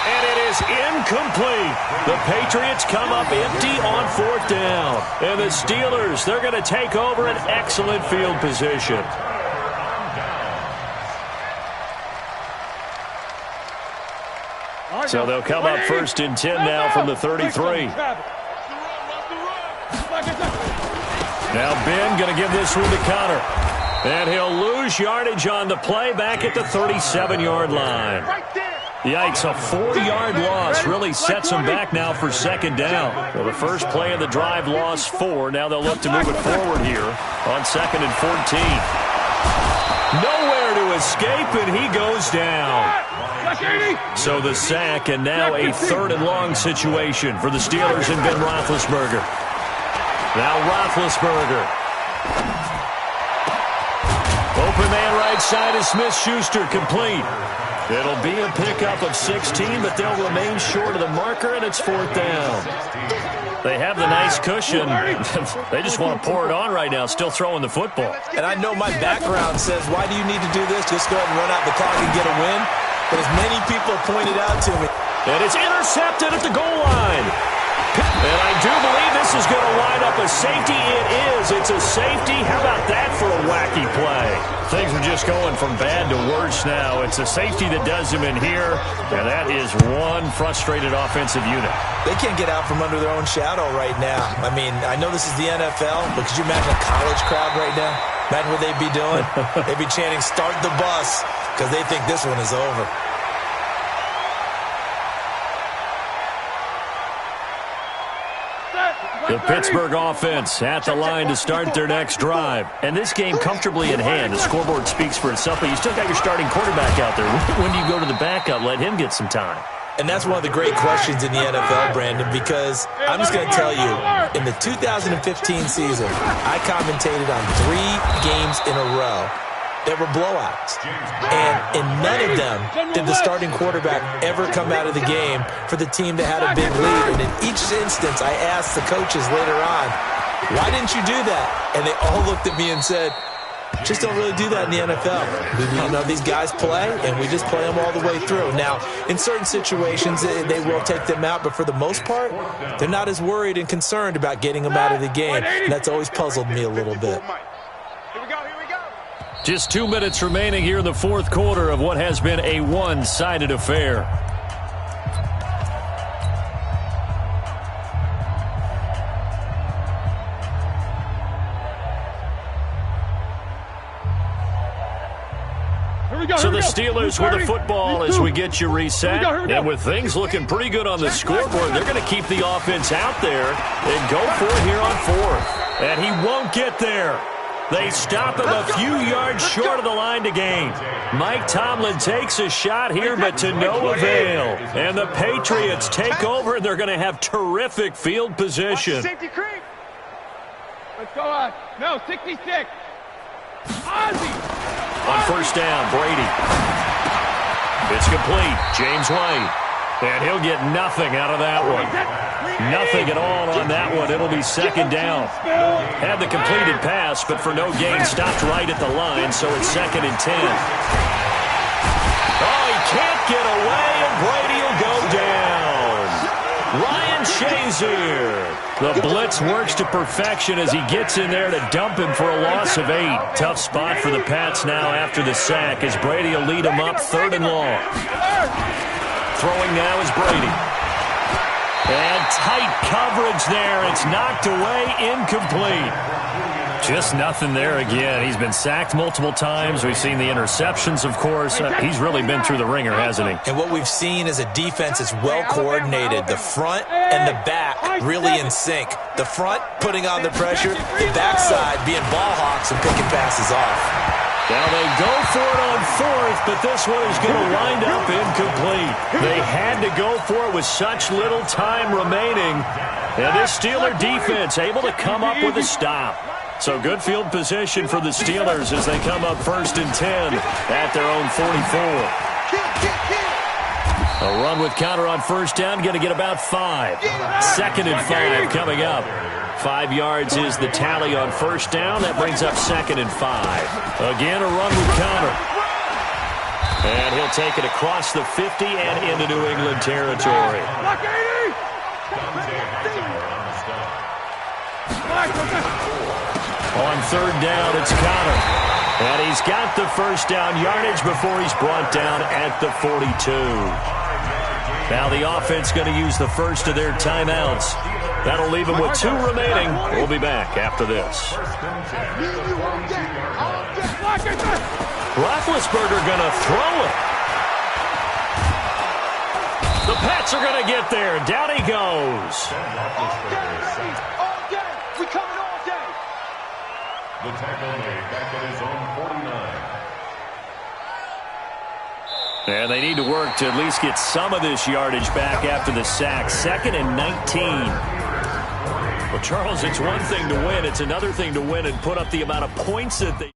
And it is incomplete. The Patriots come up empty on 4th down. And the Steelers, they're going to take over an excellent field position. So they'll come up 1st and 10 now from the 33. Now Ben going to give this one to Connor. And he'll lose yardage on the play back at the 37-yard line. Yikes, a 4-yard loss really sets them back now for 2nd down. Well, the first play of the drive lost 4. Now they'll look to move it forward here on 2nd and 14. Nowhere to escape, and he goes down. So the sack, and now a 3rd and long situation for the Steelers and Ben Roethlisberger. Now Roethlisberger. Open man right side is Smith-Schuster, complete. It'll be a pickup of 16, but they'll remain short of the marker, and it's 4th down. They have the nice cushion. They just want to pour it on right now, still throwing the football. And I know my background says, why do you need to do this? Just go ahead and run out the clock and get a win. But as many people pointed out to me. And it's intercepted at the goal line. And I do believe this is going to wind up a safety. It is. It's a safety. How about that for a wacky play? Things are just going from bad to worse now. It's a safety that does him in here. And that is one frustrated offensive unit. They can't get out from under their own shadow right now. I mean, I know this is the NFL, but could you imagine a college crowd right now? Imagine what they'd be doing. They'd be chanting, "Start the bus," because they think this one is over. The Pittsburgh offense at the line to start their next drive. And this game comfortably in hand. The scoreboard speaks for itself, but you still got your starting quarterback out there. When do you go to the backup? Let him get some time. And that's one of the great questions in the NFL, Brandon, because I'm just going to tell you, in the 2015 season, I commentated on 3 games in a row that were blowouts. And in none of them did the starting quarterback ever come out of the game for the team that had a big lead. And in each instance, I asked the coaches later on, why didn't you do that? And they all looked at me and said, just don't really do that in the NFL. You know, these guys play, and we just play them all the way through. Now, in certain situations, they will take them out, but for the most part, they're not as worried and concerned about getting them out of the game. And that's always puzzled me a little bit. Here we go, here we go. Just 2 minutes remaining here in the 4th quarter of what has been a one-sided affair. So the Steelers with the football as we get you reset. And with things looking pretty good on the scoreboard, they're going to keep the offense out there and go for it here on 4th. And he won't get there. They stop him a few yards short of the line to gain. Mike Tomlin takes a shot here, but to no avail. And the Patriots take over, and they're going to have terrific field position. Safety creep. Let's go on. No, 66. Ozzy. On 1st down, Brady. It's complete. James White. And he'll get nothing out of that one. Nothing at all on that one. It'll be 2nd down. Had the completed pass, but for no gain, stopped right at the line, so it's 2nd and 10. Oh, he can't get away, and Brady will go down. Ryan Shazier. The blitz works to perfection as he gets in there to dump him for a loss of 8. Tough spot for the Pats now after the sack as Brady will lead him up 3rd and long. Throwing now is Brady. And tight coverage there. It's knocked away, incomplete. Just nothing there again. He's been sacked multiple times. We've seen the interceptions, of course. He's really been through the ringer, hasn't he? And what we've seen is a defense that's well coordinated. The front and the back really in sync. The front putting on the pressure, the backside being ball hawks and picking passes off. Now they go for it on 4th, but this one is going to wind up incomplete. They had to go for it with such little time remaining. And this Steeler defense able to come up with a stop. So good field position for the Steelers as they come up 1st and 10 at their own 44. A run with counter on 1st down, going to get about 5. 2nd and 5 coming up. 5 yards is the tally on 1st down. That brings up 2nd and 5. Again, a run with counter. And he'll take it across the 50 and into New England territory. On 3rd down, it's Connor. And he's got the 1st down yardage before he's brought down at the 42. Now the offense going to use the first of their timeouts. That'll leave them with 2 remaining. We'll be back after this. Roethlisberger going to throw it. The Pats are going to get there. Down he goes. All day. We coming all day. The tackle made back at his own 49. And they need to work to at least get some of this yardage back after the sack. 2nd and 19. Well, Charles, it's one thing to win. It's another thing to win and put up the amount of points that they...